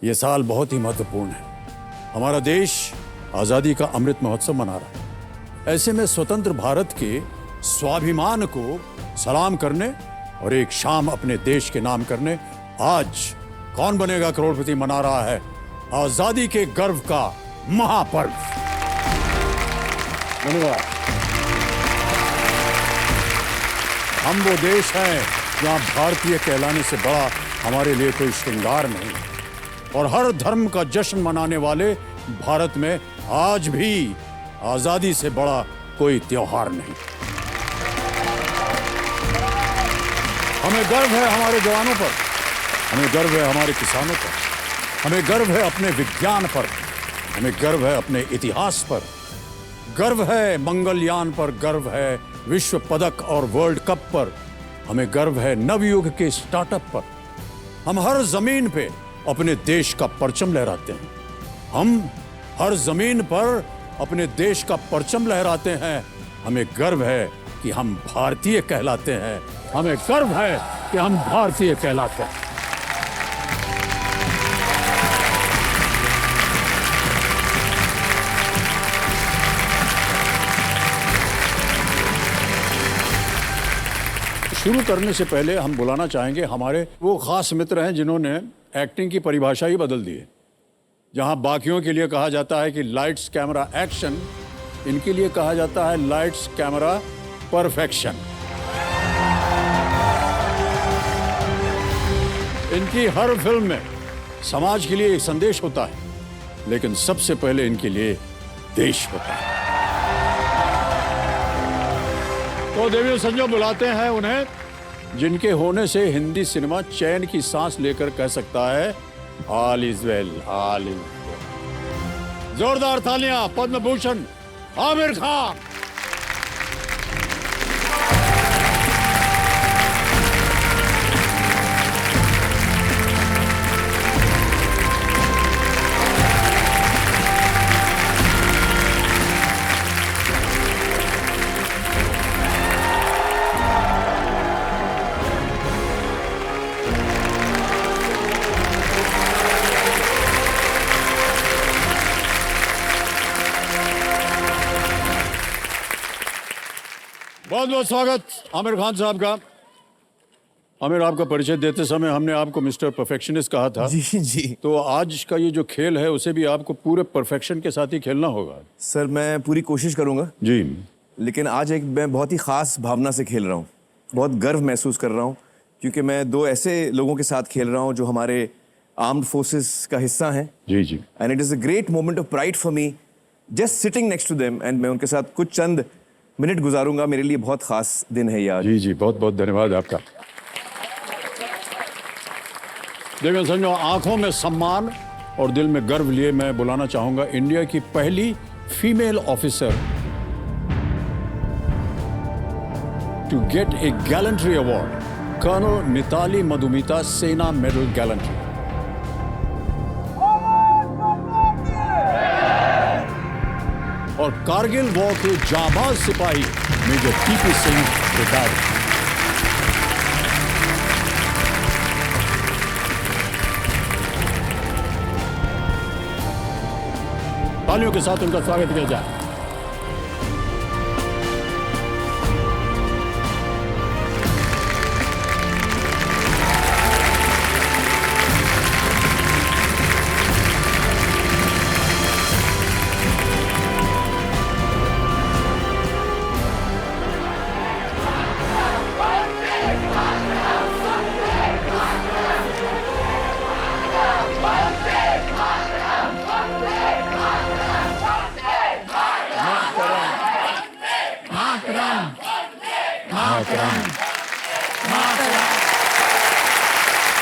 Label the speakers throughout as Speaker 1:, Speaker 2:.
Speaker 1: ये साल बहुत ही महत्वपूर्ण है। हमारा देश आज़ादी का अमृत महोत्सव मना रहा है। ऐसे में स्वतंत्र भारत के स्वाभिमान को सलाम करने और एक शाम अपने देश के नाम करने आज कौन बनेगा करोड़पति मना रहा है आज़ादी के गर्व का महापर्व। धन्यवाद। हम वो देश हैं जहाँ भारतीय कहलाने से बड़ा हमारे लिए कोई श्रृंगार नहीं, और हर धर्म का जश्न मनाने वाले भारत में आज भी आजादी से बड़ा कोई त्योहार नहीं। हमें गर्व है हमारे जवानों पर, हमें गर्व है हमारे किसानों पर, हमें गर्व है अपने विज्ञान पर, हमें गर्व है अपने इतिहास पर, गर्व है मंगलयान पर, गर्व है विश्व पदक और वर्ल्ड कप पर, हमें गर्व है नवयुग के स्टार्टअप पर। हम हर जमीन पे अपने देश का परचम लहराते हैं। हम हर जमीन पर अपने देश का परचम लहराते हैं। हमें गर्व है कि हम भारतीय कहलाते हैं। हमें गर्व है कि हम भारतीय कहलाते हैं। शुरू करने से पहले हम बुलाना चाहेंगे हमारे वो खास मित्र हैं जिन्होंने एक्टिंग की परिभाषा ही बदल दी है। जहां बाकियों के लिए कहा जाता है कि लाइट्स कैमरा एक्शन, इनके लिए कहा जाता है लाइट्स कैमरा परफेक्शन। इनकी हर फिल्म में समाज के लिए एक संदेश होता है, लेकिन सबसे पहले इनके लिए देश होता है। तो देवी संजो बुलाते हैं उन्हें जिनके होने से हिंदी सिनेमा चैन की सांस लेकर कह सकता है all is well, all is well. जोरदार तालियां पद्म भूषण आमिर खान। बहुत बहुत स्वागत आमिर खान साहब का। आमिर, आपका परिचय देते समय हमने आपको मिस्टर परफेक्शनिस्ट कहा था।
Speaker 2: जी जी।
Speaker 1: तो आज का ये जो खेल है उसे भी आपको पूरे परफेक्शन के साथ ही खेलना होगा।
Speaker 2: सर मैं पूरी कोशिश करूंगा
Speaker 1: जी।
Speaker 2: लेकिन आज मैं बहुत ही खास भावना से खेल रहा हूँ। बहुत गर्व महसूस कर रहा हूँ क्योंकि मैं दो ऐसे लोगों के साथ खेल रहा हूँ जो हमारे आर्म्ड फोर्सेस का हिस्सा हैं।
Speaker 1: जी जी।
Speaker 2: And it is a great moment of pride for me just sitting next to them, and मैं उनके साथ कुछ चंद मिनट गुजारूंगा। मेरे लिए बहुत खास दिन है यार।
Speaker 1: जी जी, बहुत बहुत धन्यवाद आपका। देवेंद्र संजो, आंखों में सम्मान और दिल में गर्व लिए मैं बुलाना चाहूंगा इंडिया की पहली female officer to get a gallantry award, colonel Mitali Madhumita, सेना मेडल गैलेंट्री। और कारगिल वॉर के जाबाज सिपाही मेजर टीपी सिंह रिटायर्ड। तालियों के साथ उनका स्वागत किया जाए।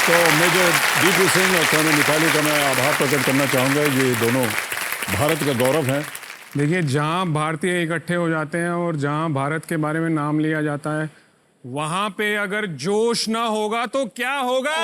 Speaker 1: तो मेजर टीपी सिंह और कर्नल मिताली का मैं आभार प्रकट करना चाहूँगा। ये दोनों भारत का गौरव हैं।
Speaker 3: देखिए, जहाँ भारतीय इकट्ठे हो जाते हैं और जहाँ भारत के बारे में नाम लिया जाता है, वहाँ पे अगर जोश ना होगा तो क्या होगा?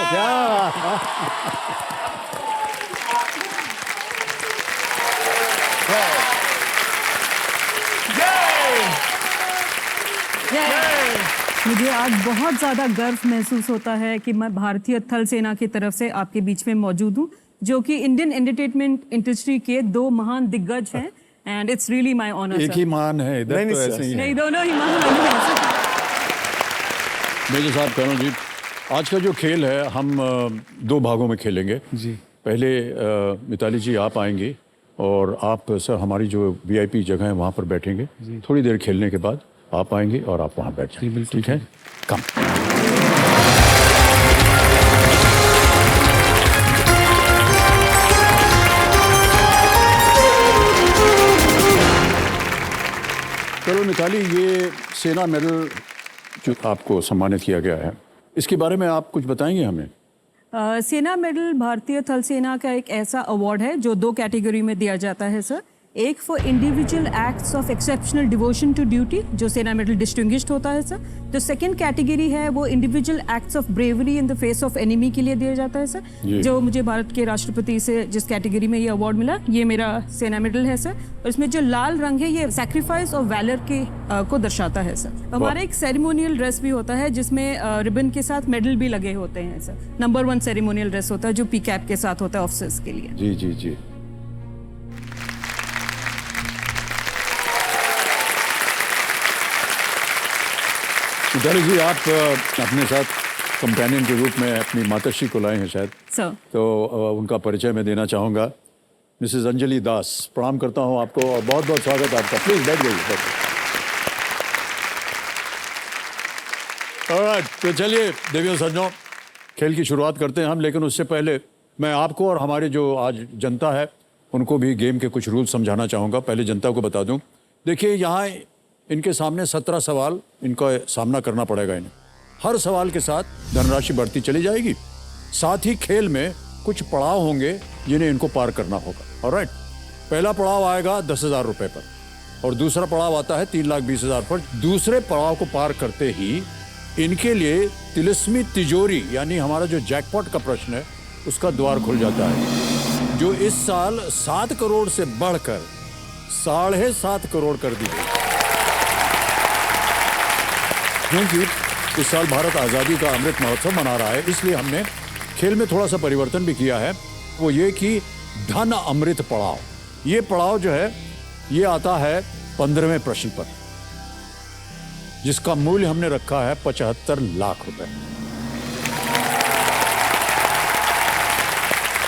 Speaker 4: मुझे आज बहुत ज़्यादा गर्व महसूस होता है कि मैं भारतीय थल सेना की तरफ से आपके बीच में मौजूद हूँ। जो कि इंडियन एंटरटेनमेंट इंडस्ट्री के दो महान दिग्गज हैं and it's really my honour
Speaker 1: एक ही मान है इधर,
Speaker 2: नहीं,
Speaker 1: तो
Speaker 2: नहीं,
Speaker 1: ऐसे ही है।
Speaker 4: नहीं, दोनों ही महान हैं।
Speaker 1: मेजर साहब, करण जी, आज का जो खेल है हम दो भागों में खेलेंगे
Speaker 3: जी।
Speaker 1: पहले मिताली जी आप आएंगी और आप सर हमारी जो वीआईपी जगह है वहाँ पर बैठेंगे। थोड़ी देर खेलने के बाद आप आएंगे और आप वहाँ बैठ जाएंगे, ठीक है? कम। चलो मिताली, ये सेना मेडल जो आपको सम्मानित किया गया है, इसके बारे में आप कुछ बताएंगे हमें?
Speaker 4: सेना मेडल भारतीय थल सेना का एक ऐसा अवार्ड है जो दो कैटेगरी में दिया जाता है सर। एक for individual acts of exceptional devotion to duty, जो सेना मेडल डिस्टिंग्विश्ड होता है सर। जो सेकंड कैटेगरी है वो individual acts of bravery in the face of enemy के लिए दिया जाता है सर। जो मुझे भारत के राष्ट्रपति से जिस कैटेगरी में ये अवार्ड मिला, ये मेरा सेना मेडल है सर। और इसमें जो लाल रंग है ये सैक्रिफाइस और वैलर के को दर्शाता है सर। हमारा एक सेरेमोनियल ड्रेस भी होता है जिसमें रिबन के साथ मेडल भी लगे होते हैं सर। नंबर 1 सेरेमोनियल ड्रेस होता है जो पी कैप के साथ होता है ऑफिसर्स के लिए।
Speaker 1: जी जी जी। मिताली जी, आप अपने साथ कंपेनियन के रूप में अपनी माताश्री को लाए हैं शायद,
Speaker 4: सर
Speaker 1: तो उनका परिचय मैं देना चाहूँगा। मिसेस अंजलि दास, प्रणाम करता हूँ आपको और बहुत बहुत स्वागत है आपका। प्लीज बैठ जाइए। ऑलराइट, तो चलिए देवियों सज्जनों, खेल की शुरुआत करते हैं हम, लेकिन उससे पहले मैं आपको और हमारे जो आज जनता है उनको भी गेम के कुछ रूल समझाना चाहूँगा। पहले जनता को बता दूँ, देखिए यहाँ इनके सामने 17 सवाल इनका सामना करना पड़ेगा इन्हें। हर सवाल के साथ धनराशि बढ़ती चली जाएगी। साथ ही खेल में कुछ पड़ाव होंगे जिन्हें इनको पार करना होगा। ऑलराइट, पहला पड़ाव आएगा 10,000 रुपए पर और दूसरा पड़ाव आता है 3,20,000 पर। दूसरे पड़ाव को पार करते ही इनके लिए तिलिस्मी तिजोरी यानी हमारा जो जैकपॉट का प्रश्न है उसका द्वार खुल जाता है, जो इस साल 7 करोड़ से बढ़कर 7.5 करोड़ कर दी गई। क्योंकि इस साल भारत आज़ादी का अमृत महोत्सव मना रहा है, इसलिए हमने खेल में थोड़ा सा परिवर्तन भी किया है। वो ये कि धन अमृत पड़ाव, ये पड़ाव जो है ये आता है 15वें प्रश्न पर, जिसका मूल्य हमने रखा है 75 लाख रुपए।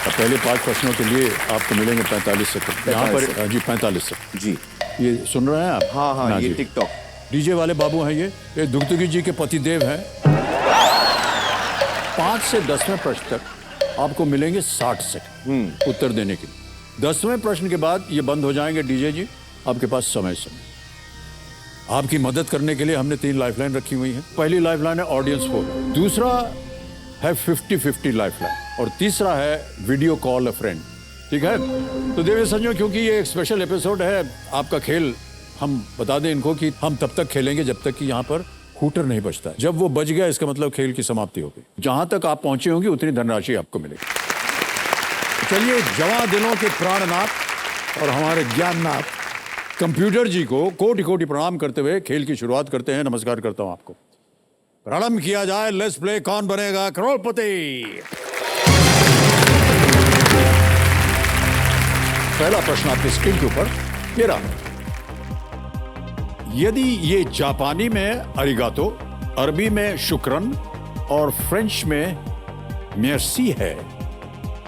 Speaker 1: पहले 5 प्रश्नों के लिए आपको मिलेंगे 45 सेकंड। यहाँ पर जी 45 सेकंड।
Speaker 2: जी,
Speaker 1: ये सुन रहे हैं आप?
Speaker 2: हाँ हाँ,
Speaker 1: ना
Speaker 2: ये
Speaker 1: जी।
Speaker 2: टिकटॉक
Speaker 1: डीजे वाले बाबू हैं ये दुगदुगी जी के पति देव हैं। 5 से 10वें प्रश्न तक आपको मिलेंगे 60 सेकंड उत्तर देने के लिए। 10वें प्रश्न के बाद ये बंद हो जाएंगे डीजे जी, आपके पास समय। आपकी मदद करने के लिए हमने 3 लाइफलाइन रखी हुई हैं। पहली लाइफलाइन है ऑडियंस फोन, दूसरा है 50-50 लाइफलाइन और तीसरा है वीडियो कॉल अ फ्रेंड। ठीक है, तो देवी संजो, क्योंकि ये एक स्पेशल एपिसोड है आपका खेल, हम बता दें इनको कि हम तब तक खेलेंगे जब तक कि यहाँ पर हूटर नहीं बजता। जब वो बज गया इसका मतलब खेल की समाप्ति होगी। जहां तक आप पहुंचे होंगे उतनी धनराशि आपको मिलेगी। चलिए, जवां दिलों के प्राणनाथ और हमारे ज्ञाननाथ कंप्यूटर जी को कोटि कोटि प्रणाम करते हुए खेल की शुरुआत करते हैं। नमस्कार करता हूं आपको। प्रारंभ किया जाए। लेट्स प्ले कौन बनेगा करोड़पति। पहला प्रश्न आपके स्क्रीन के ऊपर ये रहा। यदि ये जापानी में अरिगातो, अरबी में शुक्रन और फ्रेंच में मेर्सी है,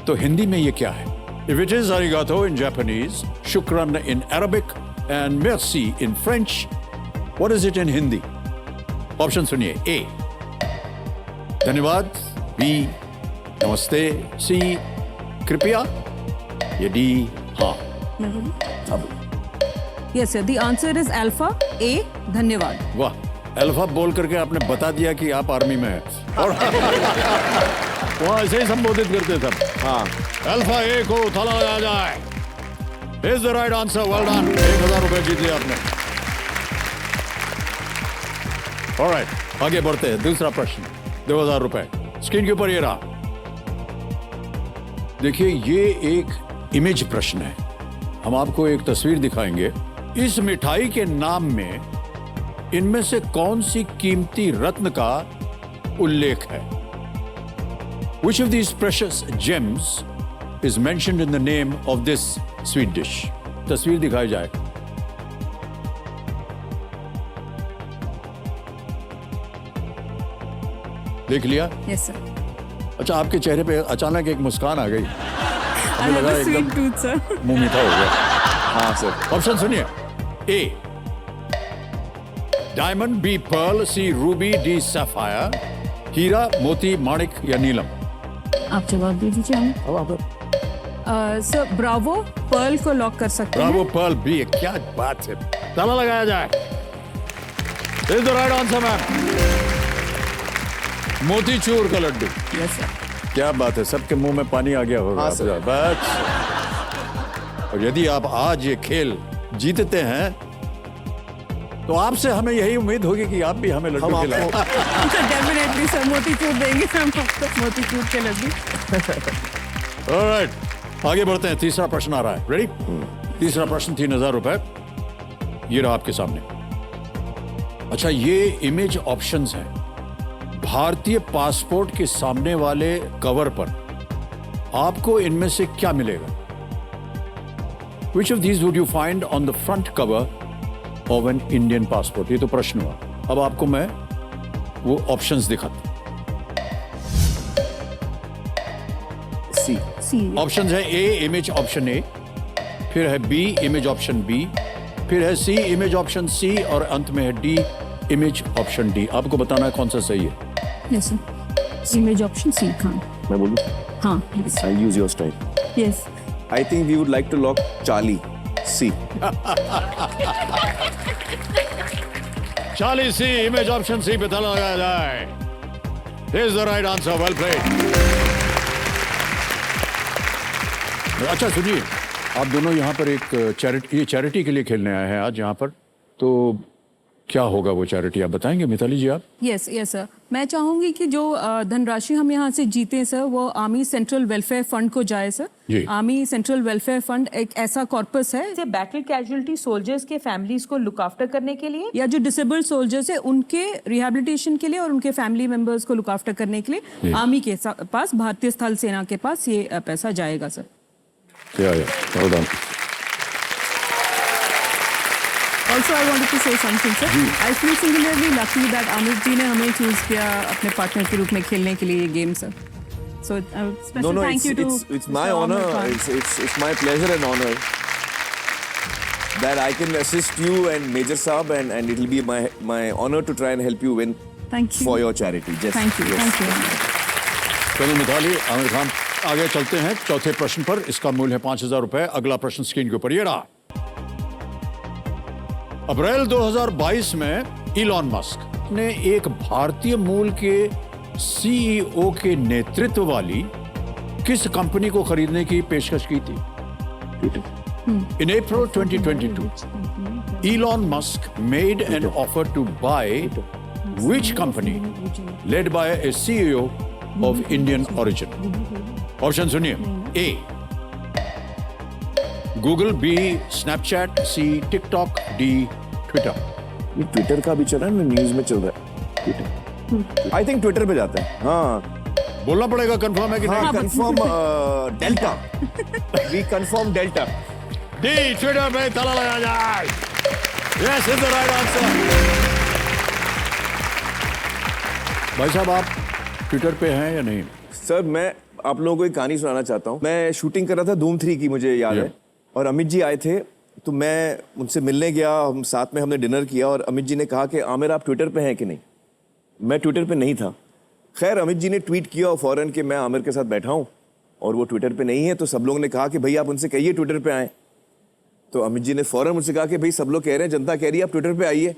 Speaker 1: तो हिंदी में ये क्या है? इफ इट इज अरिगातो इन जापानीज, शुक्रन इन अरबिक एंड मेर्सी in French, what is it in Hindi? Option सुनिए। ए धन्यवाद, बी नमस्ते, सी कृपया, या डी हाँ।
Speaker 4: Yes sir, the answer is alpha A, धन्यवाद।
Speaker 1: वाह, अल्फा बोल करके आपने बता दिया कि आप आर्मी में हैं। और वहाँ ऐसे ही संबोधित करते थे। हाँ, अल्फा ए को थाला लगाया जाए। Is the right answer, well done. 1,000 रुपए जीत लिया आपने। ऑलराइट, आगे बढ़ते हैं। दूसरा प्रश्न, 2,000 रुपए स्क्रीन के ऊपर ये रहा। देखिए, ये एक इमेज प्रश्न है। हम आपको एक तस्वीर दिखाएंगे। इस मिठाई के नाम में इनमें से कौन सी कीमती रत्न का उल्लेख है? Which of these precious gems is mentioned in the name of this sweet dish? तस्वीर दिखाई जाए। देख लिया?
Speaker 4: Yes, sir.
Speaker 1: अच्छा, आपके चेहरे पे अचानक एक मुस्कान आ गई।
Speaker 4: I
Speaker 1: हमें
Speaker 4: have
Speaker 1: लगा
Speaker 4: a sweet
Speaker 1: एकदम
Speaker 4: tooth, sir.
Speaker 1: मुंह मीठा हो गया।
Speaker 2: हाँ सर।
Speaker 1: ऑप्शन सुनिए। ए डायमंड, बी पर्ल, सी रूबी, डी सैफायर, हीरा, मोती, माणिक या नीलम।
Speaker 4: आप जवाब दे दीजिए हमें।
Speaker 1: अब आप
Speaker 4: सर ब्रावो पर्ल को लॉक कर सकते हैं।
Speaker 1: ब्रावो पर्ल बी, क्या बात है। ताला लगाया जाए। Is the right answer ma'am. मोतीचूर का लड्डू।
Speaker 4: Yes sir.
Speaker 1: क्या बात है, सबके मुंह में पानी आ गया होगा।
Speaker 2: हाँ, सर।
Speaker 1: बस। और यदि आप आज ये खेल जीतते हैं तो आपसे हमें यही उम्मीद होगी कि आप भी हमें लड्डू
Speaker 2: हम
Speaker 1: खिलाएं।
Speaker 4: डेफिनेटली सर, मोतीचूर देंगे हम आपको, मोतीचूर के लड्डू।
Speaker 1: ऑलराइट, आगे बढ़ते हैं। तीसरा प्रश्न आ रहा है। रेडी? तीसरा प्रश्न 3000 रुपए। ये रहा आपके सामने। अच्छा, ये इमेज ऑप्शंस हैं। भारतीय पासपोर्ट के सामने वाले कवर पर आपको इनमें से क्या मिलेगा? Which of these would you find on the front cover of an Indian passport? ये तो प्रश्न हुआ। अब आपको मैं वो ऑप्शंस दिखाता हूं।
Speaker 2: सी।
Speaker 4: सी।
Speaker 1: ऑप्शंस है ए इमेज ऑप्शन ए, फिर है बी इमेज ऑप्शन बी, फिर है सी इमेज ऑप्शन सी और अंत में है डी इमेज ऑप्शन डी। आपको बताना है कौन सा सही है।
Speaker 4: Yes sir. Image option C. हाँ
Speaker 2: मैं बोलूँ?
Speaker 4: हाँ please.
Speaker 2: I'll use your style.
Speaker 4: Yes.
Speaker 2: I think we would like to lock Charlie. C.
Speaker 1: चालीस सी इमेज ऑप्शन सी पे ताला लगाया जाए। Is the right answer. Well played. अच्छा सुनिए, आप दोनों यहाँ पर एक चैरिटी के लिए खेलने आए हैं आज यहाँ पर, तो क्या होगा वो चैरिटी आप बताएंगे मिताली जी आप?
Speaker 4: यस यस सर, मैं चाहूंगी कि जो धनराशि हम यहाँ से जीते सर वो आर्मी सेंट्रल वेलफेयर फंड को जाए
Speaker 1: जी।
Speaker 4: Sir. Army central welfare fund एक ऐसा कॉर्पस है जो बैटल कैजुअलिटी सोल्जर्स के फैमिलीज को लुक आफ्टर करने के लिए, या जो डिसेबल्ड सोल्जर्स है उनके रिहेबिलिटेशन के लिए और उनके फैमिली मेंबर्स को लुक आफ्टर करने के लिए आर्मी के पास, भारतीय स्थल सेना के पास ये पैसा जाएगा sir.
Speaker 1: well done.
Speaker 4: Also, I wanted to say something, sir. I feel singularly lucky that Amit ji ने हमें choose किया अपने पार्टनर के रूप में खेलने के लिए ये game sir. So, special
Speaker 2: No,
Speaker 4: thank you to
Speaker 2: it's my
Speaker 4: Mr.
Speaker 2: honor.
Speaker 4: Amar Khan.
Speaker 2: It's my pleasure and honor that I can assist you and Major Saab, and it'll be my honor to try and help you win
Speaker 4: Thank you.
Speaker 2: for your charity. Just
Speaker 4: Thank you.
Speaker 2: yes.
Speaker 4: Thank you.
Speaker 1: चलो मिताली, आमिर खान, आगे चलते हैं चौथे प्रश्न पर। इसका मूल्य है 5000 रुपए। अगला प्रश्न स्क्रीन के ऊपर ये रहा। अप्रैल 2022 में इलॉन मस्क ने एक भारतीय मूल के सीईओ के नेतृत्व वाली किस कंपनी को खरीदने की पेशकश की थी? In April 2022, Elon Musk made an offer to buy which company led by a CEO of Indian origin? Option सुनिए। A Google, B Snapchat, C TikTok, D Twitter.
Speaker 2: ये ट्विटर का भी चला ना, न्यूज में चल रहा है ट्विटर। आई थिंक ट्विटर पे जाते हैं। हाँ
Speaker 1: बोलना पड़ेगा, कंफर्म है कि
Speaker 2: हाँ
Speaker 1: नहीं?
Speaker 2: Confirm delta. We confirm delta.
Speaker 1: D Twitter पे ताला लगाया जाए। Yes is the right answer. भाई साहब, आप ट्विटर पे हैं या नहीं?
Speaker 2: सर मैं आप लोगों को एक कहानी सुनाना चाहता हूँ। मैं शूटिंग कर रहा था धूम 3 की, मुझे याद है, और अमित जी आए थे, तो मैं उनसे मिलने गया, हम साथ में हमने डिनर किया, और अमित जी ने कहा कि आमिर आप ट्विटर पे हैं कि नहीं। मैं ट्विटर पे नहीं था। खैर अमित जी ने ट्वीट किया और फौरन कि मैं आमिर के साथ बैठा हूँ और वो ट्विटर पे नहीं है, तो सब लोगों ने कहा कि भाई आप उनसे कहिए ट्विटर पे आए। तो अमित जी ने फौरन मुझसे कहा कि भाई सब लोग कह रहे हैं, जनता कह रही है आप ट्विटर पे आइए।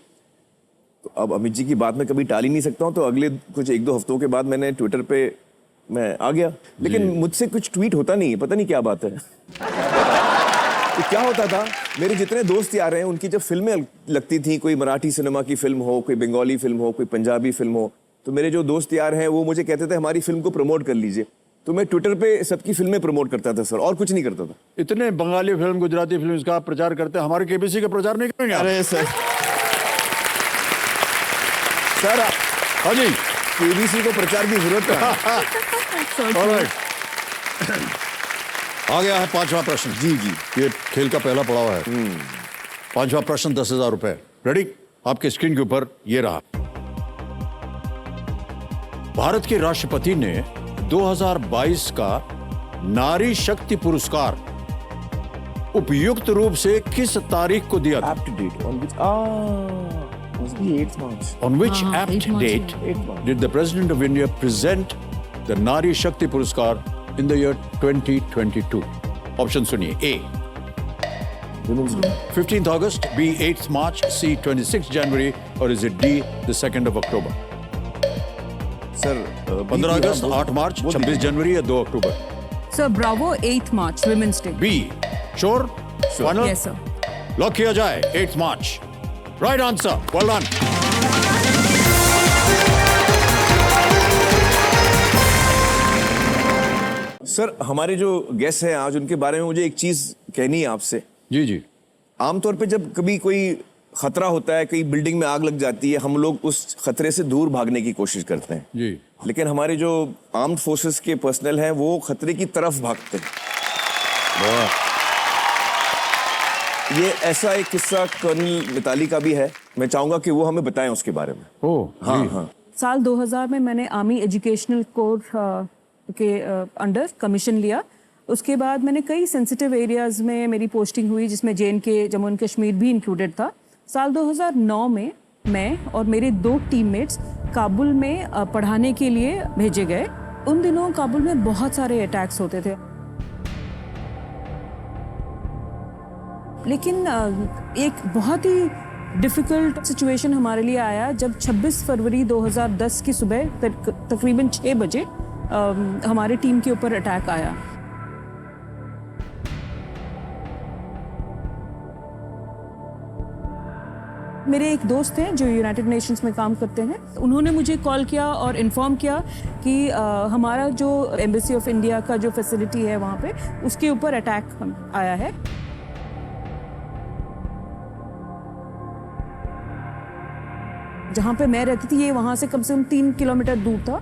Speaker 2: तो अब अमित जी की बात मैं कभी टाल ही नहीं सकता हूँ, तो अगले कुछ 1-2 हफ्तों के बाद मैंने ट्विटर पे मैं आ गया, लेकिन मुझसे कुछ ट्वीट होता नहीं है, पता नहीं क्या बात है। तो क्या होता था, मेरे जितने दोस्त यार हैं उनकी जब फिल्में लगती थी, कोई मराठी सिनेमा की फिल्म हो, कोई बंगाली फिल्म हो, कोई पंजाबी फिल्म हो, तो मेरे जो दोस्त यार हैं वो मुझे कहते थे हमारी फिल्म को प्रमोट कर लीजिए। तो मैं ट्विटर पे सबकी फिल्में प्रमोट करता था सर, और कुछ नहीं करता था।
Speaker 1: इतने बंगाली फिल्म, गुजराती फिल्म का आप प्रचार करते हैं, हमारे केबीसी का प्रचार नहीं करेंगे?
Speaker 2: अरे सर सर
Speaker 1: हाँ जी,
Speaker 2: केबीसी को प्रचार की जरूरत है।
Speaker 1: ऑलराइट। आ गया है पांचवा प्रश्न।
Speaker 2: जी जी।
Speaker 1: ये खेल का पहला पड़ाव है। पांचवा प्रश्न 10,000 रुपए। रेडी? आपके स्क्रीन के ऊपर ये रहा। भारत के राष्ट्रपति ने 2022 का नारी शक्ति पुरस्कार उपयुक्त रूप से किस तारीख को दिया था?
Speaker 2: Apt date on which must be 8th March.
Speaker 1: On which
Speaker 4: हाँ,
Speaker 1: apt
Speaker 4: 8 March
Speaker 1: date
Speaker 2: 8th March.
Speaker 1: did the President of India present the Nari Shakti Puraskar in the year 2022? Option सुनिए। A.
Speaker 2: Women's Day.
Speaker 1: 15th August, B. 8th March, C. 26th January, or is it D. the 2nd of October?
Speaker 2: Sir
Speaker 1: 15 अगस्त, 8 मार्च, 26 जनवरी या 2 अक्टूबर?
Speaker 4: Sir bravo 8 March women's day.
Speaker 1: B. Sure? Final?
Speaker 4: Yes sir.
Speaker 1: Lock किया जाए 8th March. Right answer. Well done.
Speaker 2: Sir हमारे जो guest हैं आज, उनके बारे में मुझे एक चीज कहनी है आपसे।
Speaker 1: जी जी।
Speaker 2: आमतौर पे जब कभी कोई खतरा होता है, कई बिल्डिंग में आग लग जाती है, हम लोग उस खतरे से दूर भागने की कोशिश करते हैं
Speaker 1: जी।
Speaker 2: लेकिन हमारे जो आर्म्ड फोर्सेस के पर्सनल हैं वो खतरे की तरफ भागते हैं।
Speaker 1: वाह।
Speaker 2: ये ऐसा एक किस्सा कर्नल मिताली का भी है, मैं चाहूंगा कि वो हमें बताएं उसके बारे में।
Speaker 1: ओह
Speaker 2: हाँ
Speaker 1: जी।
Speaker 2: हाँ।
Speaker 4: साल 2000 में मैंने आर्मी एजुकेशनल कोर के अंडर कमीशन लिया। उसके बाद मैंने कई सेंसिटिव एरियाज में मेरी पोस्टिंग हुई, जिसमें JNK जम्मू एंड कश्मीर भी इंक्लूडेड था। साल 2009 में मैं और मेरे 2 टीममेट्स काबुल में पढ़ाने के लिए भेजे गए। उन दिनों काबुल में बहुत सारे अटैक्स होते थे, लेकिन एक बहुत ही डिफ़िकल्ट सिचुएशन हमारे लिए आया जब 26 फरवरी 2010 की सुबह तकरीबन 6 बजे हमारे टीम के ऊपर अटैक आया। मेरे एक दोस्त हैं जो यूनाइटेड नेशंस में काम करते हैं, उन्होंने मुझे कॉल किया और इन्फॉर्म किया कि हमारा जो एम्बेसी ऑफ इंडिया का जो फैसिलिटी है वहाँ पे, उसके ऊपर अटैक आया है। जहाँ पे मैं रहती थी, ये वहाँ से कम से कम 3 किलोमीटर दूर था।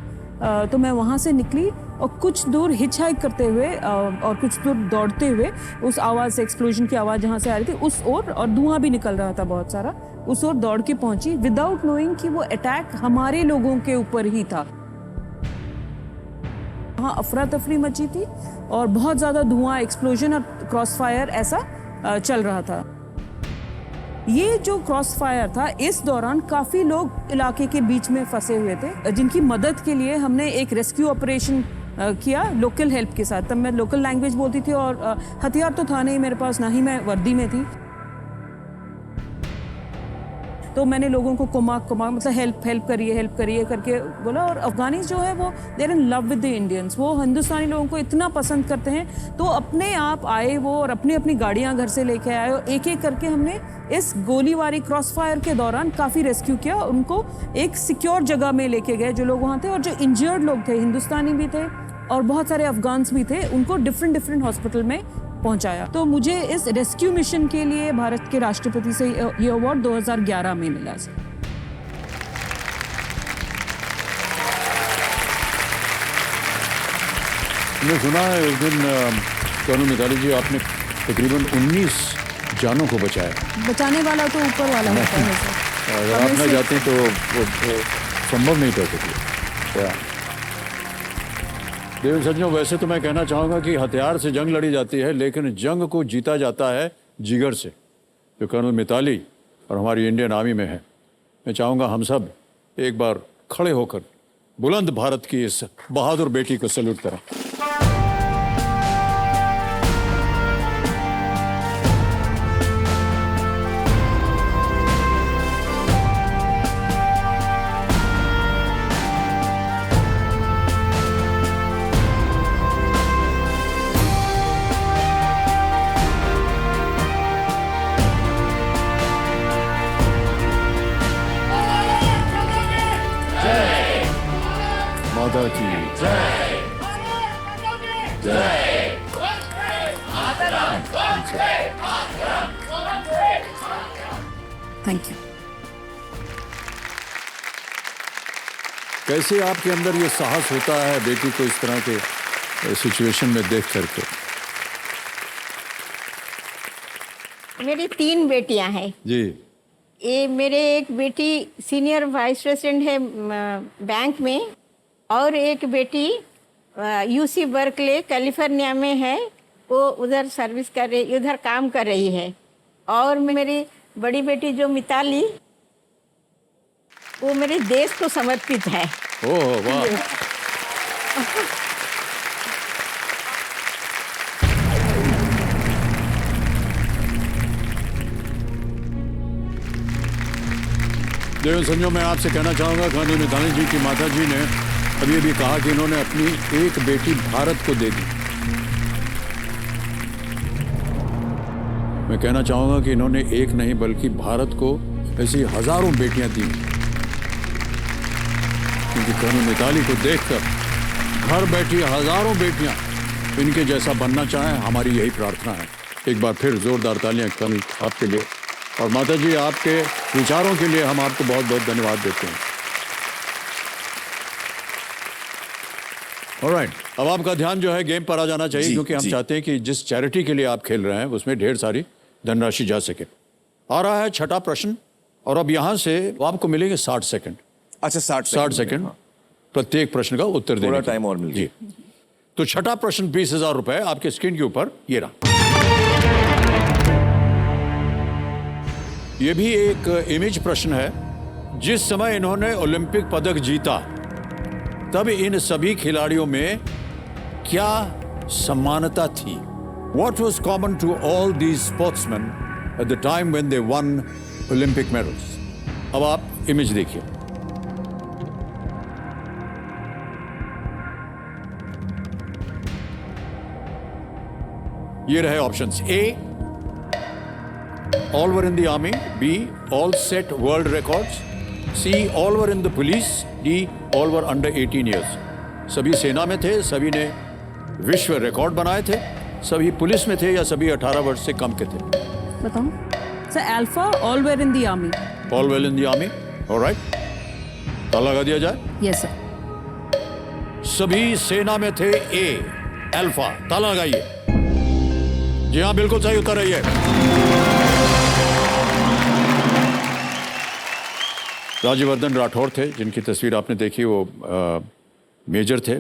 Speaker 4: तो मैं वहाँ से निकली और कुछ दूर हिच हाइक करते हुए और कुछ दूर दौड़ते हुए उस आवाज़ से, एक्सप्लोजन की आवाज़ जहाँ से आ रही थी उस ओर, और धुआं भी निकल रहा था बहुत सारा, उस ओर दौड़ के पहुंची विदाउट नोइंग कि वो अटैक हमारे लोगों के ऊपर ही था। वहाँ अफरा तफरी मची थी और बहुत ज़्यादा धुआं, एक्सप्लोजन और क्रॉस फायर ऐसा चल रहा था। ये जो क्रॉस फायर था, इस दौरान काफ़ी लोग इलाके के बीच में फंसे हुए थे, जिनकी मदद के लिए हमने एक रेस्क्यू ऑपरेशन किया लोकल हेल्प के साथ। तब मैं लोकल लैंग्वेज बोलती थी और हथियार तो था नहीं मेरे पास, ना ही मैं वर्दी में थी। तो मैंने लोगों को कुमाक मतलब हेल्प करिए करके बोला। और अफगानी जो है वो they're in love with the Indians, वो हिंदुस्तानी लोगों को इतना पसंद करते हैं। तो अपने आप आए वो और अपनी अपनी गाड़ियां घर से लेके आए और एक एक करके हमने इस गोलीबारी क्रॉस फायर के दौरान काफ़ी रेस्क्यू किया। उनको एक सिक्योर जगह में लेके गए जो लोग वहाँ थे, और जो इंजर्ड लोग थे, हिंदुस्तानी भी थे और बहुत सारे अफगान्स भी थे, उनको डिफरेंट हॉस्पिटल में पहुंचाया। तो मुझे इस रेस्क्यू मिशन के लिए भारत के राष्ट्रपति से ये अवार्ड 2011 में मिला।
Speaker 1: मैंने सुना है उस दिन कर्नल मिताली जी, आपने तकरीबन 19 जानों को बचाया।
Speaker 4: बचाने वाला तो ऊपर वाला होता है सर।
Speaker 1: अगर आप न जाते तो वो संभव नहीं कर सकते। देवी सज्जनों, वैसे तो मैं कहना चाहूँगा कि हथियार से जंग लड़ी जाती है, लेकिन जंग को जीता जाता है जिगर से, जो कर्नल मिताली और हमारी इंडियन आर्मी में है। मैं चाहूँगा हम सब एक बार खड़े होकर बुलंद भारत की इस बहादुर बेटी को सैल्यूट करें। माता की जय।
Speaker 4: Thank you.
Speaker 1: कैसे आपके अंदर ये साहस होता है बेटी को इस तरह के सिचुएशन में देख करके?
Speaker 5: मेरी 3 बेटियां हैं।
Speaker 1: जी।
Speaker 5: ये मेरे एक बेटी सीनियर वाइस प्रेसिडेंट है बैंक में, और एक बेटी यूसी बर्कले कैलिफोर्निया में है, वो उधर सर्विस कर रही, उधर काम कर रही है। और मेरी बड़ी बेटी जो मिताली, वो मेरे देश को समर्पित है।
Speaker 1: ओह वाह। देखो संजो, मैं आपसे कहना चाहूंगा, गांधी मिताली जी की माता जी ने अभी अभी कहा कि इन्होंने अपनी एक बेटी भारत को दे दी। मैं कहना चाहूंगा कि इन्होंने एक नहीं बल्कि भारत को ऐसी हजारों बेटियां दी, क्योंकि गांधी मिताली को देखकर घर बैठी हजारों बेटियां इनके जैसा बनना चाहें, हमारी यही प्रार्थना है। एक बार फिर जोरदार तालियां कल आपके लिए, और माता जी आपके विचारों के लिए हम आपको बहुत बहुत धन्यवाद देते हैं। ऑलराइट, अब आपका ध्यान जो है गेम पर आ जाना चाहिए, क्योंकि हम चाहते हैं कि जिस चैरिटी के लिए आप खेल रहे हैं उसमें ढेर सारी धनराशि जा सके। आ रहा है छठा प्रश्न, और अब यहां से आपको मिलेंगे 60 सेकंड।
Speaker 2: अच्छा,
Speaker 1: 60 सेकंड प्रत्येक प्रश्न का उत्तर देने
Speaker 2: थोड़ा
Speaker 1: के।
Speaker 2: टाइम और मिल
Speaker 1: जी। तो छठा प्रश्न 20,000 रुपए आपके स्क्रीन के ऊपर ये रहा। यह भी एक इमेज प्रश्न है। जिस समय इन्होंने ओलंपिक पदक जीता तब इन सभी खिलाड़ियों में क्या समानता थी? What was common to all these sportsmen at the time when they won Olympic medals? अब आप इमेज देखिए। ये रहे options. A, all were in the army. B, all set world records. C, all were in the police. D, all were under 18 years. सभी सेना में थे, सभी ने विश्व रिकॉर्ड बनाए थे, सभी पुलिस में थे, या सभी 18 वर्ष से कम के थे?
Speaker 4: बताओ sir. Alpha, all where in the army.
Speaker 1: All well in the army, alright. ताला लगा दिया जाए।
Speaker 4: Yes sir.
Speaker 1: सभी सेना में थे। ए, अल्फा। ताला लगाइए। जी हाँ, बिल्कुल सही उत्तर है ये। राज्यवर्धन राठौर थे, जिनकी तस्वीर आपने देखी, वो मेजर थे।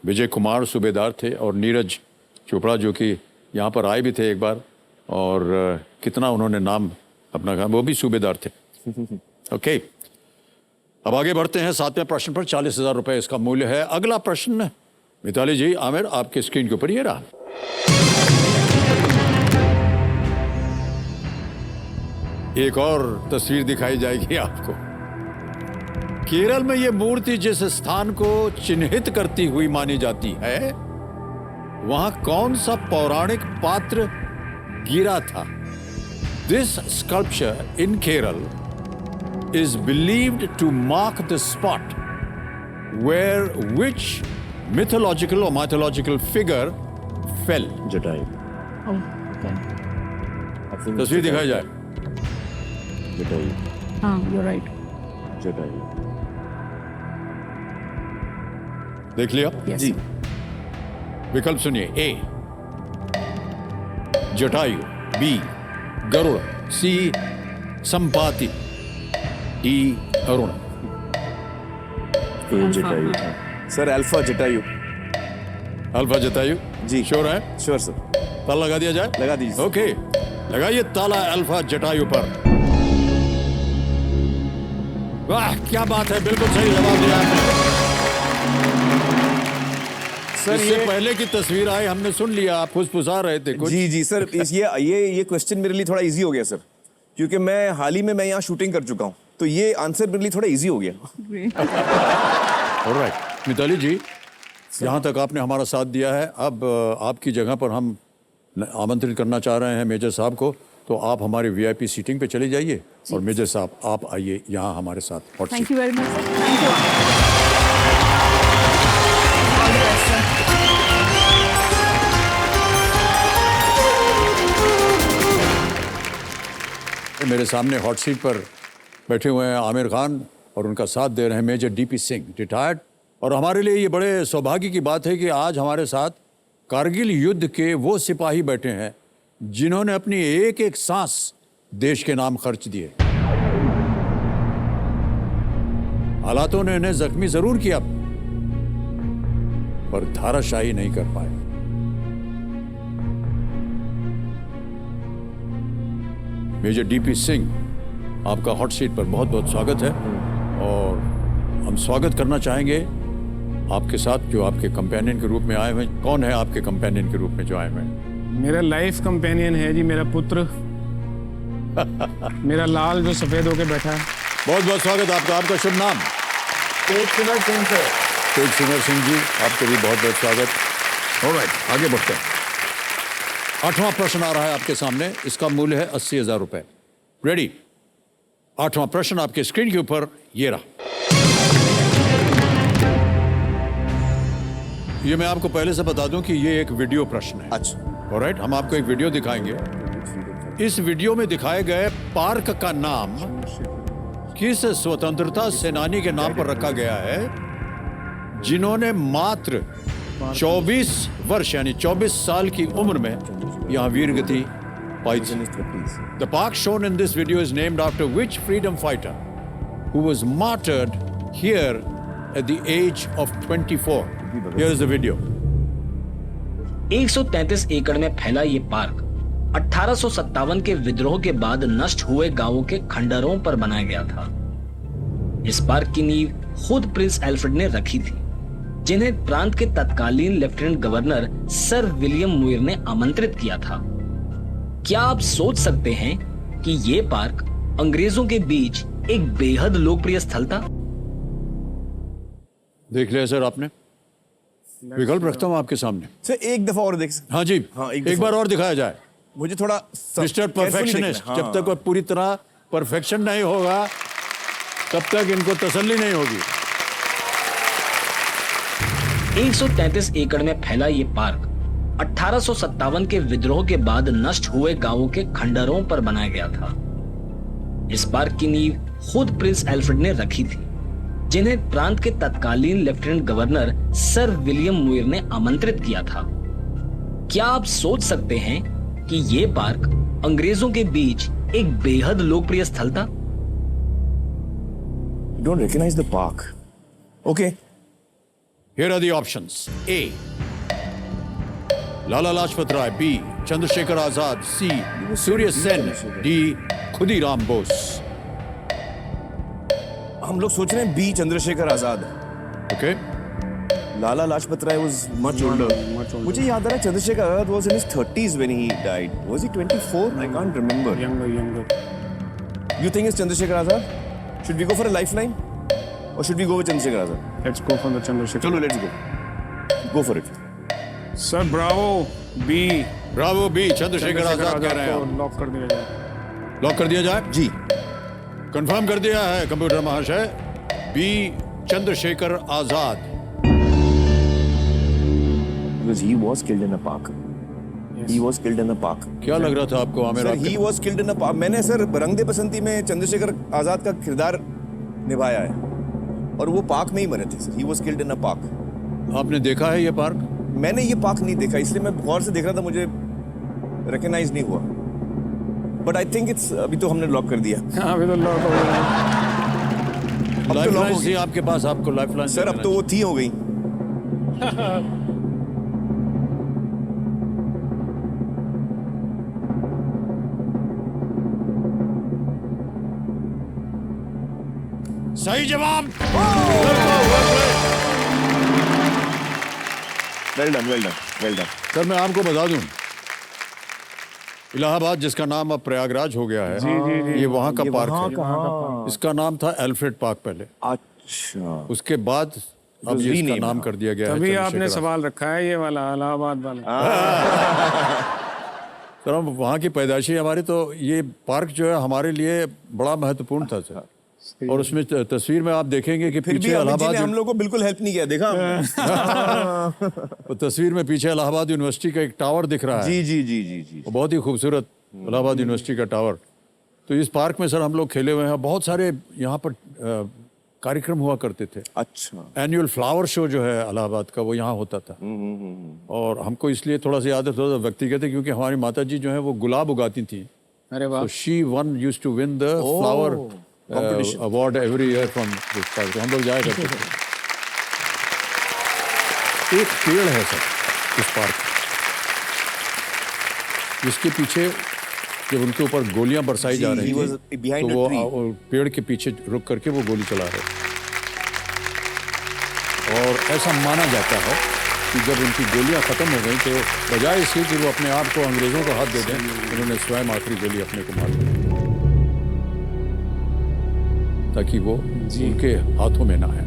Speaker 1: विजय कुमार सूबेदार थे, और नीरज चोपड़ा जो कि यहाँ पर आए भी थे एक बार, और कितना उन्होंने नाम अपना कहा, वो भी सूबेदार थे। ओके, अब आगे बढ़ते हैं 7वें प्रश्न पर। 40,000 रुपए इसका मूल्य है। अगला प्रश्न मिताली जी, आमिर, आपके स्क्रीन के ऊपर ये रहा। एक और तस्वीर दिखाई जाएगी आपको। केरल में यह मूर्ति जिस स्थान को चिन्हित करती हुई मानी जाती है, वहां कौन सा पौराणिक पात्र गिरा था? This sculpture in Kerala is believed to mark the spot where which mythological or mythological figure fell.
Speaker 2: Jatayu.
Speaker 1: तस्वीर दिखाई जाए।
Speaker 2: जटायु।
Speaker 4: हाँ, you're right.
Speaker 2: जटायु।
Speaker 1: देख लिया?
Speaker 4: Yes.
Speaker 2: जी।
Speaker 1: विकल्प सुनिए। A, Jatayu. B, Garuda. C, Sampati. D, Arun.
Speaker 2: Jatayu. Sir, alpha Jatayu.
Speaker 1: Alpha Jatayu.
Speaker 2: जी।
Speaker 1: श्योर है?
Speaker 2: Sure sir.
Speaker 1: ताला लगा दिया जाए।
Speaker 2: लगा दीजिए।
Speaker 1: ओके, लगाइए ताला अल्फा जटायु पर। वाह, क्या बात है, बिल्कुल सही जवाब दिया आपने।
Speaker 2: सर,
Speaker 1: इससे पहले की तस्वीर आई, हमने सुन लिया, आप फुसफुसा रहे थे कुछ।
Speaker 2: जी जी सर, ये क्वेश्चन मेरे लिए थोड़ा इजी हो गया सर, क्योंकि मैं हाल ही में यहाँ शूटिंग कर चुका हूँ, तो ये आंसर मेरे लिए थोड़ा इजी हो गया।
Speaker 1: ऑलराइट, मिताली जी, यहाँ तक आपने हमारा साथ दिया है। अब आपकी जगह पर हम आमंत्रित करना चाह रहे हैं मेजर साहब को, तो आप हमारे वीआईपी सीटिंग पे चले जाइए, और मेजर साहब आप आइए यहाँ हमारे साथ। Hot
Speaker 4: thank
Speaker 1: seat.
Speaker 4: You very much sir. Thank you.
Speaker 1: मेरे सामने हॉट सीट पर बैठे हुए हैं आमिर खान, और उनका साथ दे रहे हैं मेजर डीपी सिंह, रिटायर्ड। और हमारे लिए ये बड़े सौभाग्य की बात है कि आज हमारे साथ कारगिल युद्ध के वो सिपाही बैठे हैं जिन्होंने अपनी एक एक सांस देश के नाम खर्च दिए। हालातों ने इन्हें जख्मी जरूर किया, पर धाराशाही नहीं कर पाए। मेजर डीपी सिंह, आपका हॉट सीट पर बहुत बहुत स्वागत है। और हम स्वागत करना चाहेंगे आपके साथ जो आपके कंपेनियन के रूप में आए हुए। कौन है आपके कंपेनियन के रूप में जो आए हुए हैं?
Speaker 3: मेरा लाइफ कंपेनियन है जी मेरा पुत्र, मेरा लाल जो सफेद होके बैठा है।
Speaker 1: बहुत बहुत स्वागत आपका। आपका शुभ नाम?
Speaker 2: तेज सिंह सर।
Speaker 1: तेज सिंह जी, आपको भी बहुत बहुत स्वागत। ऑलराइट, आगे बढ़ते हैं। 8वां प्रश्न आ रहा है आपके सामने। इसका मूल्य है 80,000 रुपए। रेडी? 8वां प्रश्न आपके स्क्रीन के ऊपर ये रहा। ये मैं आपको पहले से बता दूं कि ये एक वीडियो प्रश्न है।
Speaker 2: अच्छा।
Speaker 1: ऑलराइट, हम आपको एक वीडियो दिखाएंगे। इस वीडियो में दिखाए गए पार्क का नाम किस स्वतंत्रता सेनानी के नाम पर रखा गया है जिन्होंने मात्र 24 वर्ष यानी 24 साल की उम्र में यहां वीरगति पाई थी? The park shown in this video is named after which freedom fighter who was martyred here at the age of 24? Here is the video.
Speaker 6: 133 एकड़ में फैला ये पार्क 1857 के विद्रोह के बाद नष्ट हुए गांवों के खंडरों पर बनाया गया था। इस पार्क की नींव खुद प्रिंस एल्फ्रेड ने रखी थी, जिन्हें प्रांत के तत्कालीन lieutenant governor sir William Muir ने आमंत्रित किया था। क्या आप सोच सकते हैं कि ये पार्क अंग्रेजों के बीच एक बेहद लोकप्रिय स्थल था?
Speaker 1: देख लिया सर आपने? विकल्प रखता हूं आपके सामने।
Speaker 2: सर एक दफा और देख सकते?
Speaker 1: हाँ जी,
Speaker 2: हाँ,
Speaker 1: एक बार और दिखाया जाए।
Speaker 2: मुझे थोड़ा
Speaker 1: मिस्टर परफेक्शनिस्ट, जब तक वो पूरी तरह परफेक्शन नहीं होगा तब तक इनको तसल्ली नहीं होगी।
Speaker 6: 133 एकड़ में फैला ये पार्क 1857 के विद्रोह के बाद नष्ट हुए गांवों के खंडरों पर बनाया गया था। इस पार्क की नींव खुद प्रिंस एल्फ्रेड ने रखी थी, जिन्हें प्रांत के तत्कालीन lieutenant governor sir William Muir ने आमंत्रित किया था। क्या आप सोच सकते हैं कि ये पार्क अंग्रेजों के बीच एक बेहद लोकप्रिय स्थल था?
Speaker 2: Don't recognize the park. Okay.
Speaker 1: Here are the options. A. Lala Lajpat Rai. B. Chandrashekhar Azad. C. Surya Sen. D. Khudiram Bose.
Speaker 2: हम लोग सोच रहे हैं B Chandrashekhar Azad.
Speaker 1: Okay.
Speaker 2: Lala Lajpat Rai was much older. मुझे याद आ रहा है Chandrashekhar Azad was in his 30s when he died. Was he 24? I can't remember.
Speaker 3: Younger.
Speaker 2: You think it's Chandrasekhar Azad? Should we go for a lifeline? Or should we go with Chandrasekhar Azad?
Speaker 3: Let's go for the Chandrasekhar.
Speaker 2: चलो let's go. Go for it.
Speaker 3: Sir bravo B.
Speaker 1: Bravo B, Chandrashekhar Azad कह रहे हैं आप।
Speaker 3: Lock कर दिया जाए।
Speaker 1: Lock कर दिया जाए?
Speaker 2: जी।
Speaker 1: कंफर्म कर दिया है कंप्यूटर महाशय। B Chandrashekhar Azad.
Speaker 2: Because he was killed in a park. He was killed in a park.
Speaker 1: क्या लग रहा था आपको Aamir?
Speaker 2: Sir, he was killed in a park. मैंने सर रंग दे बसंती में चंद्रशेखर आजाद का किरदार निभाया है और वो पार्क में ही मरे थे sir. He was killed in a park.
Speaker 1: आपने देखा है ये पार्क?
Speaker 2: मैंने ये पार्क नहीं देखा, इसलिए मैं गौर से देख रहा था, मुझे रिकॉग्नाइज नहीं हुआ। बट आई थिंक इट्स, अभी तो हमने लॉक कर दिया।
Speaker 3: हाँ, अभी तो लॉक हो गया।
Speaker 2: अब तो लॉक हो
Speaker 1: लाइफलाइन थी
Speaker 2: गया
Speaker 1: आपके पास, आपको लाइफलाइन
Speaker 2: सर। अब तो वो थी हो गई।
Speaker 1: सही जवाब।
Speaker 2: Well done, well done, well done.
Speaker 1: Sir मैं आपको बता दूं, इलाहाबाद जिसका नाम अब प्रयागराज हो गया है, ये वहाँ का पार्क है। इसका नाम था एल्फ्रेड पार्क पहले।
Speaker 2: अच्छा।
Speaker 1: उसके बाद अब ये इसका नाम कर दिया गया है
Speaker 3: तभी
Speaker 1: चंद्रशेखर
Speaker 3: आपने
Speaker 1: आजाद।
Speaker 3: सवाल रखा है ये वाला इलाहाबाद वाला।
Speaker 1: सर हम वहाँ की पैदाइशी हमारी, तो ये पार्क जो है हमारे लिए बड़ा महत्वपूर्ण था सर। और उसमें तस्वीर में आप देखेंगे कि
Speaker 2: फिर भी
Speaker 1: पीछे
Speaker 2: अमित जी ने
Speaker 1: इलाहाबाद,
Speaker 2: हम लोग को बिल्कुल हेल्प नहीं किया, देखा आपने?
Speaker 1: तो तस्वीर में पीछे इलाहाबाद यूनिवर्सिटी का एक टावर दिख रहा है।
Speaker 2: जी जी जी जी जी।
Speaker 1: वो बहुत ही खूबसूरत इलाहाबाद यूनिवर्सिटी का टावर। तो इस पार्क में सर हम लोग खेले हुए हैं। बहुत सारे यहाँ पर कार्यक्रम हुआ करते थे।
Speaker 2: अच्छा।
Speaker 1: एनुअल फ्लावर शो जो है इलाहाबाद का, वो यहाँ होता था। और हमको इसलिए थोड़ा सा याद है, थोड़ा सा व्यक्तिगत है, क्योंकि हमारी माता जी जो है वो गुलाब उगाती थी।
Speaker 3: अरे वाह।
Speaker 1: So she used to win the flower award every year from this park. हम लोग जाया करते थे। एक पेड़ है सर इस पार्क, जिसके पीछे जब उनके ऊपर गोलियां बरसाई जा रही
Speaker 2: he was
Speaker 1: थी,
Speaker 2: behind
Speaker 1: तो
Speaker 2: a
Speaker 1: वो
Speaker 2: tree.
Speaker 1: पेड़ के पीछे रुक करके वो गोली चला रहे। और ऐसा माना जाता है कि जब उनकी गोलियां खत्म हो गई, तो बजाय इसके कि वो अपने आप को अंग्रेजों का हाथ दे दें, उन्होंने स्वयं आखिरी गोली अपने को मार दी, ताकि वो उनके हाथों में ना आए।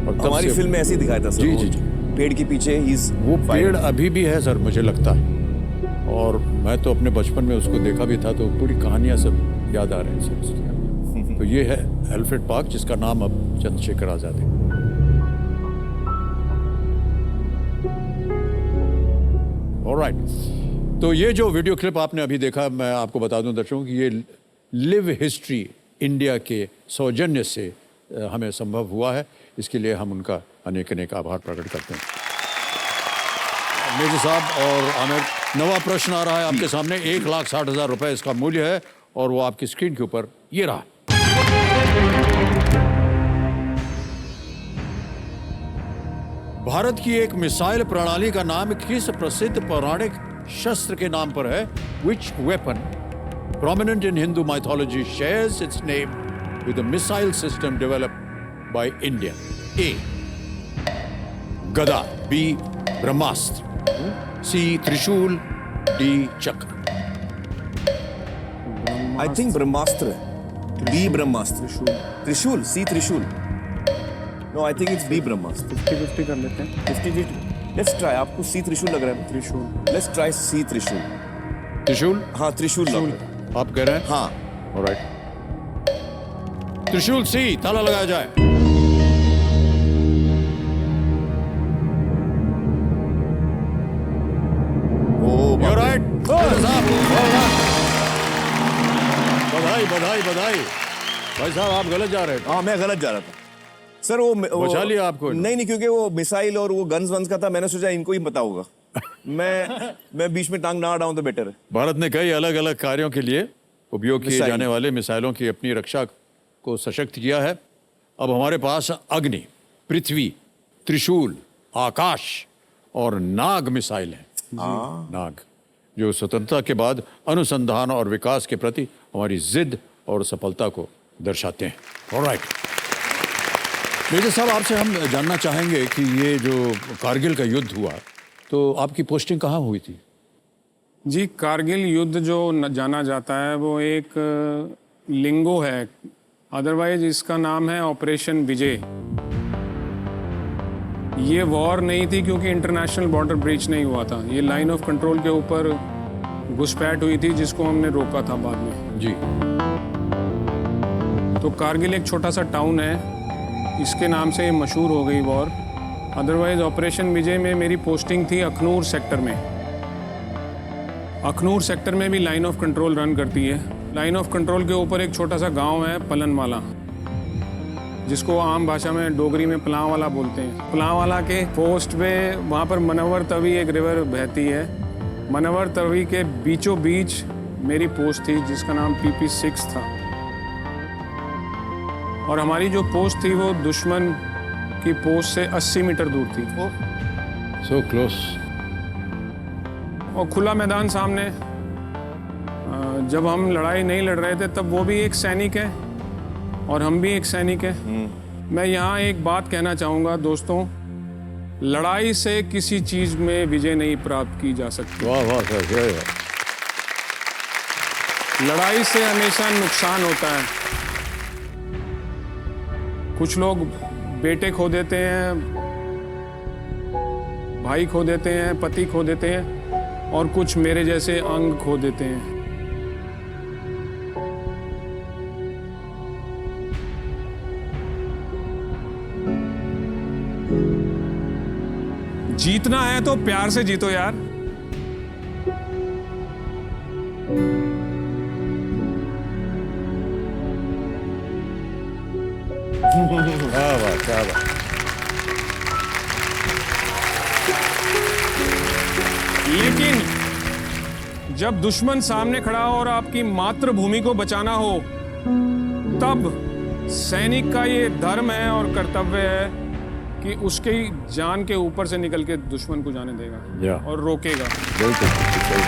Speaker 1: और तब
Speaker 2: हमारी
Speaker 1: से
Speaker 2: फिल्म में ऐसे ही दिखाया था सर।
Speaker 1: जी, जी, जी।
Speaker 2: पेड़ के पीछे
Speaker 1: वो पेड़ अभी भी है सर, मुझे लगता है। और मैं तो अपने बचपन में उसको देखा भी था, तो पूरी कहानियां सब याद आ रही हैं सर उसकी। तो ये है एल्फ्रेड पार्क, जिसका नाम अब चंद्रशेखर आजाद है। ऑलराइट, तो ये जो वीडियो क्लिप आपने अभी देखा, मैं आपको बता दूं दर्शकों कि ये लिव हिस्ट्री इंडिया के सौजन्य से हमें संभव हुआ है। इसके लिए हम उनका अनेक अनेक आभार प्रकट करते हैं। मेजर साहब और आमिर, नवा प्रश्न आ रहा है आपके सामने। 1,60,000 रुपए इसका मूल्य है, और वो आपकी स्क्रीन के ऊपर ये रहा। भारत की एक मिसाइल प्रणाली का नाम किस प्रसिद्ध पौराणिक शस्त्र के नाम पर है? Which weapon prominent in Hindu mythology shares its name with a missile system developed by India? A. गदा, B. ब्रह्मास्त्र, C. त्रिशूल, D. चक्र।
Speaker 2: आई थिंक ब्रह्मास्त्र है। बी ब्रह्मास्त्र। त्रिशूल, सी त्रिशूल। No, I think it's B Brahmastra.
Speaker 3: 50-50 कर लेते हैं।
Speaker 2: 50-50। Let's try. आपको सी त्रिशूल लग रहा है? त्रिशूल। लेट्स ट्राई सी त्रिशूल।
Speaker 1: त्रिशूल?
Speaker 2: हाँ, त्रिशूल लग रहा है।
Speaker 1: आप कह रहे हैं?
Speaker 2: हाँ।
Speaker 1: ऑलराइट, त्रिशूल सी, ताला लगाया जाए। You're right. बधाई बधाई बधाई। भाई साहब, आप गलत जा रहे थे।
Speaker 2: हाँ, मैं गलत जा रहा था सर। वो
Speaker 1: बचा लिया आपको?
Speaker 2: नहीं, क्योंकि वो मिसाइल और वो गन्स वन्स का था, मैंने सोचा इनको ही पता होगा। मैं बीच में टांग ना अड़ाऊं तो बेटर है।
Speaker 1: भारत ने कई अलग अलग कार्यों के लिए उपयोग किए
Speaker 2: मिसाइल।
Speaker 1: जाने वाले मिसाइलों की अपनी रक्षा को सशक्त किया है। अब हमारे पास अग्नि, पृथ्वी, त्रिशूल, आकाश और नाग मिसाइल है। नाग, जो स्वतंत्रता के बाद अनुसंधान और विकास के प्रति हमारी जिद और सफलता को दर्शाते हैं। ऑलराइट, मेजर साहब, आपसे हम जानना चाहेंगे कि ये जो कारगिल का युद्ध हुआ, तो आपकी पोस्टिंग कहाँ हुई थी?
Speaker 3: जी, कारगिल युद्ध जो जाना जाता है वो एक लिंगो है, अदरवाइज इसका नाम है ऑपरेशन विजय। ये वॉर नहीं थी क्योंकि इंटरनेशनल बॉर्डर ब्रीच नहीं हुआ था। ये लाइन ऑफ कंट्रोल के ऊपर घुसपैठ हुई थी, जिसको हमने रोका था बाद में।
Speaker 1: जी।
Speaker 3: तो कारगिल एक छोटा सा टाउन है, इसके नाम से ये मशहूर हो गई वॉर। अदरवाइज ऑपरेशन विजय में मेरी पोस्टिंग थी अखनूर सेक्टर में। अखनूर सेक्टर में भी लाइन ऑफ कंट्रोल रन करती है। लाइन ऑफ कंट्रोल के ऊपर एक छोटा सा गांव है पलनवाला, जिसको आम भाषा में डोगरी में पलांवाला बोलते हैं। पलांवाला के पोस्ट पे वहाँ पर मनवर तवी एक रिवर बहती है। मनवर तवी के बीचों बीच मेरी पोस्ट थी, जिसका नाम PP6 था। और हमारी जो पोस्ट थी वो दुश्मन की पोस्ट से 80 मीटर दूर थी।
Speaker 1: So close.
Speaker 3: और खुला मैदान सामने। जब हम लड़ाई नहीं लड़ रहे थे तब वो भी एक सैनिक है और हम भी एक सैनिक हैं। मैं यहाँ एक बात कहना चाहूँगा दोस्तों, लड़ाई से किसी चीज़ में विजय नहीं प्राप्त की जा सकती।
Speaker 1: वाह वाह सर, जय हो।
Speaker 3: लड़ाई से हमेशा नुकसान होता है। कुछ लोग बेटे खो देते हैं, भाई खो देते हैं, पति खो देते हैं, और कुछ मेरे जैसे अंग खो देते हैं। जीतना है तो प्यार से जीतो यार।
Speaker 1: क्या बात, क्या बात।
Speaker 3: लेकिन जब दुश्मन सामने खड़ा हो और आपकी मातृभूमि को बचाना हो, तब सैनिक का ये धर्म है और कर्तव्य है कि उसके जान के ऊपर से निकल के दुश्मन को जाने देगा और रोकेगा।
Speaker 1: बिल्कुल, बिल्कुल।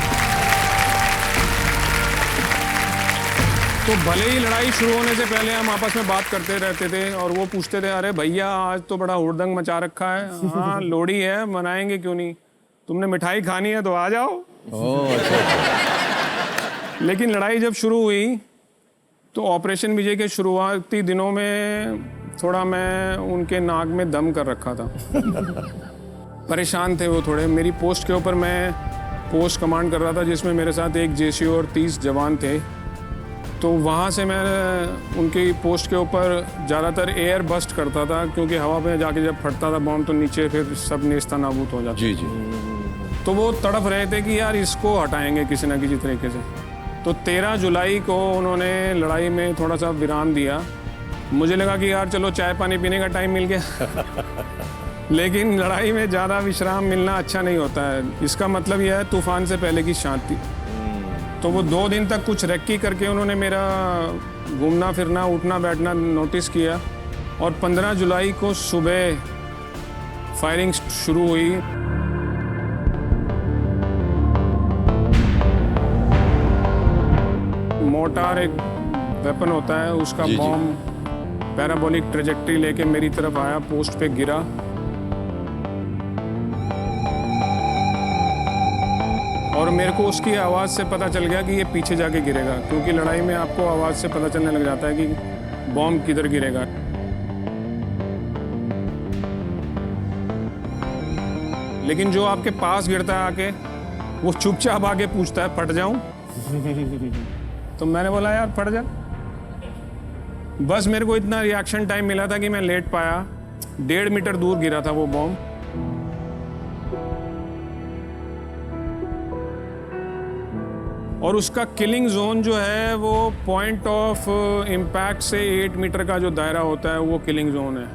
Speaker 3: तो भले ही लड़ाई शुरू होने से पहले हम आपस में बात करते रहते थे और वो पूछते थे, अरे भैया आज तो बड़ा हुड़दंग मचा रखा है। हाँ लोहड़ी है, मनाएंगे क्यों नहीं, तुमने मिठाई खानी है तो आ जाओ। अच्छा। लेकिन लड़ाई जब शुरू हुई तो ऑपरेशन विजय के शुरुआती दिनों में थोड़ा मैं उनके नाक में दम कर रखा था। परेशान थे वो थोड़े। मेरी पोस्ट के ऊपर मैं पोस्ट कमांड कर रहा था जिसमें मेरे साथ एक जेसीओ और 30 जवान थे। तो वहाँ से मैं उनकी पोस्ट के ऊपर ज़्यादातर एयर बस्ट करता था, क्योंकि हवा में जाके जब फटता था बॉम्ब तो नीचे फिर सब नेस्ता नाबूद हो जाता।
Speaker 1: जी जी।
Speaker 3: तो वो तड़प रहे थे कि यार इसको हटाएंगे किसी ना किसी तरीके से। तो 13 जुलाई को उन्होंने लड़ाई में थोड़ा सा विराम दिया। मुझे लगा कि यार चलो चाय पानी पीने का टाइम मिल गया। लेकिन लड़ाई में ज़्यादा विश्राम मिलना अच्छा नहीं होता है। इसका मतलब यह है तूफान से पहले की शांति। तो वो 2 दिन तक कुछ रेक्की करके उन्होंने मेरा घूमना फिरना उठना बैठना नोटिस किया और 15 जुलाई को सुबह फायरिंग शुरू हुई। मोर्टार एक वेपन होता है, उसका बॉम्ब पैराबोलिक ट्रेजेक्ट्री लेके मेरी तरफ आया, पोस्ट पे गिरा। और मेरे को उसकी आवाज़ से पता चल गया कि ये पीछे जाके गिरेगा, क्योंकि लड़ाई में आपको आवाज़ से पता चलने लग जाता है कि बॉम्ब किधर गिरेगा। लेकिन जो आपके पास गिरता है आके, वो चुपचाप आके पूछता है फट जाऊं? तो मैंने बोला यार फट जा। बस मेरे को इतना रिएक्शन टाइम मिला था कि मैं लेट पाया। 1.5 मीटर दूर गिरा था वो बॉम्ब। और उसका किलिंग जोन जो है वो पॉइंट ऑफ इम्पैक्ट से 8 मीटर का जो दायरा होता है वो किलिंग जोन है।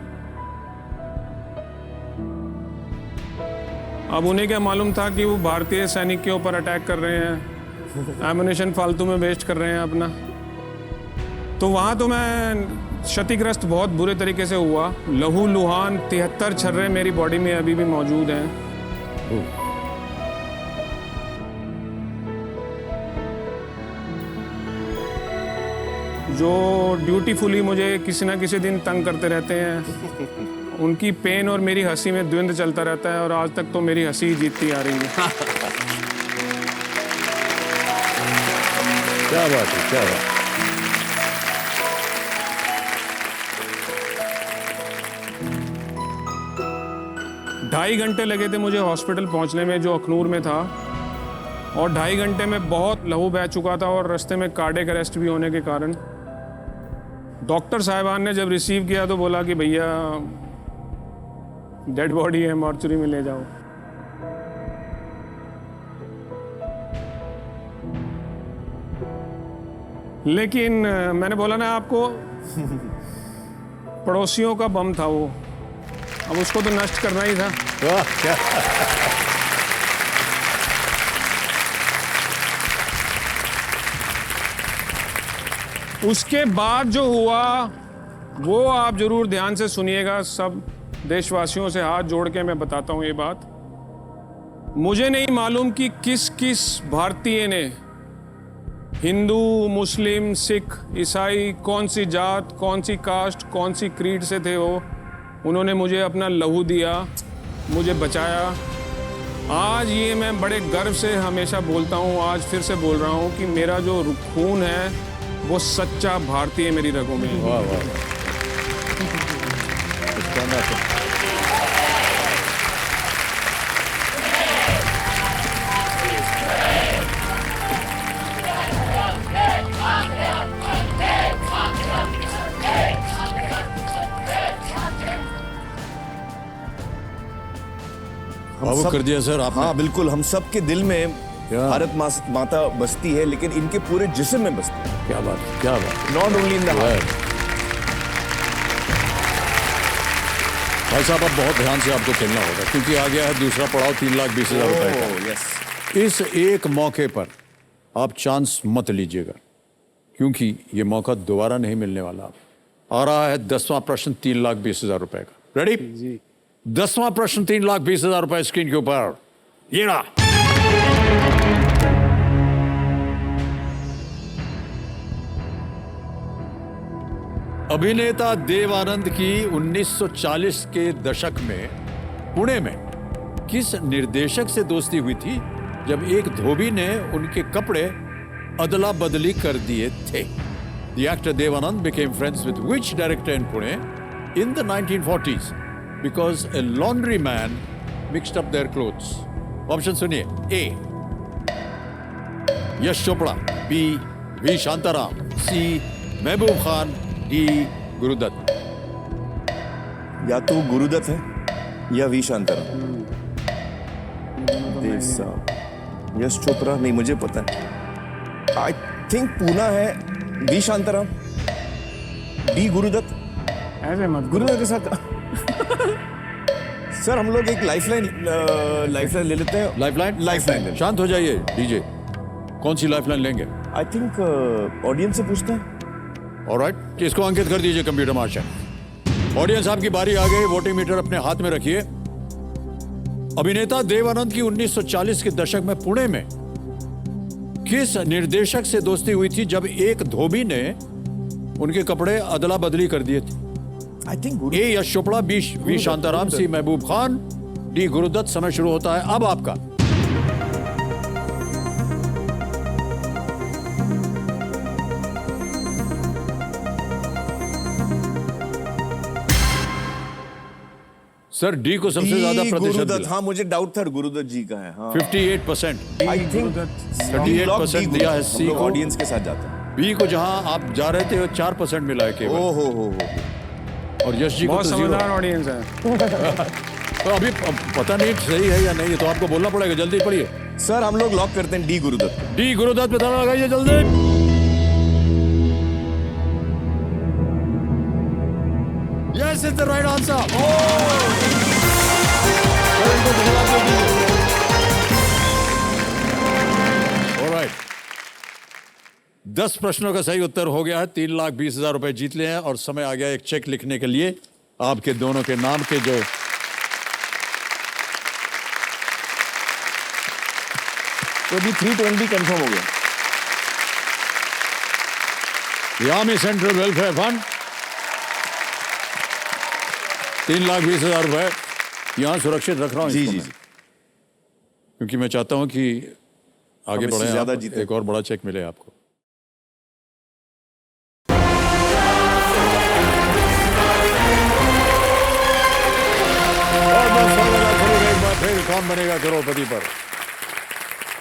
Speaker 3: अब उन्हें क्या मालूम था कि वो भारतीय सैनिक के ऊपर अटैक कर रहे हैं, एमुनेशन फालतू में वेस्ट कर रहे हैं अपना। तो वहाँ तो मैं क्षतिग्रस्त बहुत बुरे तरीके से हुआ। लहू लुहान 73 छर्रे मेरी बॉडी में अभी भी मौजूद हैं। जो ड्यूटीफुली मुझे किसी ना किसी दिन तंग करते रहते हैं, उनकी पेन और मेरी हंसी में द्वंद्व चलता रहता है और आज तक तो मेरी हंसी जीतती आ रही है।
Speaker 1: क्या बात है, क्या बात।
Speaker 3: 2.5 घंटे लगे थे मुझे हॉस्पिटल पहुंचने में, जो अखनूर में था। और 2.5 घंटे में बहुत लहू बह चुका था और रास्ते में कार्डियक अरेस्ट भी होने के कारण। डॉक्टर साहिबान ने जब रिसीव किया तो बोला कि भैया डेड बॉडी है, मॉर्चरी में ले जाओ। लेकिन मैंने बोला ना आपको, पड़ोसियों का बम था वो, अब उसको तो नष्ट करना ही था।
Speaker 1: वाह, क्या
Speaker 3: उसके बाद जो हुआ वो आप जरूर ध्यान से सुनिएगा। सब देशवासियों से हाथ जोड़ के मैं बताता हूं ये बात। मुझे नहीं मालूम कि किस किस भारतीय ने, हिंदू, मुस्लिम, सिख, ईसाई, कौन सी जात, कौन सी कास्ट, कौन सी क्रीड से थे वो, उन्होंने मुझे अपना लहू दिया, मुझे बचाया। आज ये मैं बड़े गर्व से हमेशा बोलता हूँ, आज फिर से बोल रहा हूँ कि मेरा जो खून है वो सच्चा भारतीय मेरी रगों में है।
Speaker 1: वाह वाह। भावुक कर दिया सर आपने।
Speaker 2: हाँ बिल्कुल, हम सब के दिल में भारत माता बसती है, लेकिन इनके पूरे जिस्म में बसती है।
Speaker 1: क्या बात, क्या बात।
Speaker 2: Not only in the heart.
Speaker 1: भाई साहब अब बहुत ध्यान से आपको खेलना होगा क्योंकि आ गया है दूसरा पड़ाव 3,20,000 रुपए का।
Speaker 2: यस
Speaker 1: इस एक मौके पर आप चांस मत लीजिएगा क्योंकि ये मौका दोबारा नहीं मिलने वाला। आ रहा है 10वां प्रश्न 3,20,000 रुपए का। रेडी जी? 10वां प्रश्न 3,20,000 रुपए स्क्रीन के ऊपर ये रहा। अभिनेता देव आनंद की 1940 के दशक में पुणे में किस निर्देशक से दोस्ती हुई थी जब एक धोबी ने उनके कपड़े अदला बदली कर दिए थे? The actor Dev Anand became friends with which director in Pune in the 1940s because a laundryman mixed up their clothes? Option सुनिए। A. Yash Chopra, B. V. Shantaram, C. Mehboob Khan, D. Gurudatt.
Speaker 2: या तो गुरुदत्त है या वी शांताराम। देव साहब, यश चोपड़ा नहीं, मुझे पता है। आई थिंक पूना है, वी शांताराम, डी गुरुदत्त।
Speaker 3: ऐसे मत
Speaker 2: गुरुदत्त के साथ सर हम लोग एक लाइफलाइन ले लेते हैं। लाइफलाइन
Speaker 1: शांत हो जाइए डीजे। कौन सी लाइफलाइन लेंगे?
Speaker 2: आई थिंक ऑडियंस से पूछते हैं।
Speaker 1: ऑलराइट, इसको अंकित कर दीजिए कंप्यूटर मास्टर। ऑडियंस आपकी बारी आ गई। वोटिंग मीटर अपने हाथ में रखिए। अभिनेता देव आनंद की 1940 के दशक में पुणे में किस निर्देशक से दोस्ती हुई थी जब एक धोबी ने उनके कपड़े अदला बदली कर दिए थे?
Speaker 2: I think
Speaker 1: A Yash Chopra, B V Shantaram, C Mehboob Khan, D Gurudatt. समय शुरू होता है अब आपका। सर डी को सबसे ज्यादा प्रतिशत
Speaker 2: गुरुदत्त।
Speaker 1: मिला।
Speaker 2: हाँ मुझे डाउट था गुरुदत्त जी का है। हाँ
Speaker 1: 58%।
Speaker 2: आई थिंक
Speaker 1: 38% दिया है सी को।
Speaker 2: ऑडियंस के साथ जाते हैं।
Speaker 1: बी को जहां आप जा रहे थे वो 4% मिला है केवल।
Speaker 2: ओ हो।
Speaker 1: और यश जी को
Speaker 3: बहुत
Speaker 1: तो जीरो।
Speaker 3: समझदार ऑडियंस है।
Speaker 1: तो अभी पता नहीं सही है या नहीं, तो आपको बोलना पड़ेगा। जल्दी पढ़िए।
Speaker 2: सर हम लोग लॉक करते हैं डी गुरुदत्त।
Speaker 1: डी गुरुदत्त पे ताला लगाइए जल्दी। Yes is the right answer. Alright, 10 प्रश्नों का सही उत्तर हो गया है। 3,20,000 रुपए जीत लिए हैं और समय आ गया एक चेक लिखने के लिए आपके दोनों के नाम के। जो
Speaker 2: तो अभी 320 कंफर्म हो गया।
Speaker 1: यामी सेंट्रल वेलफेयर फंड 3,20,000 रुपए यहां सुरक्षित रख रहा हूं।
Speaker 2: जी
Speaker 1: इसको
Speaker 2: जी
Speaker 1: मैं,
Speaker 2: जी।
Speaker 1: क्योंकि मैं चाहता हूं कि आगे
Speaker 2: हम इससे
Speaker 1: बढ़े,
Speaker 2: ज्यादा
Speaker 1: आप,
Speaker 2: जीते।
Speaker 1: एक और बड़ा चेक मिले आपको। और बस एक बार फिर कौन बनेगा करोड़पति पर।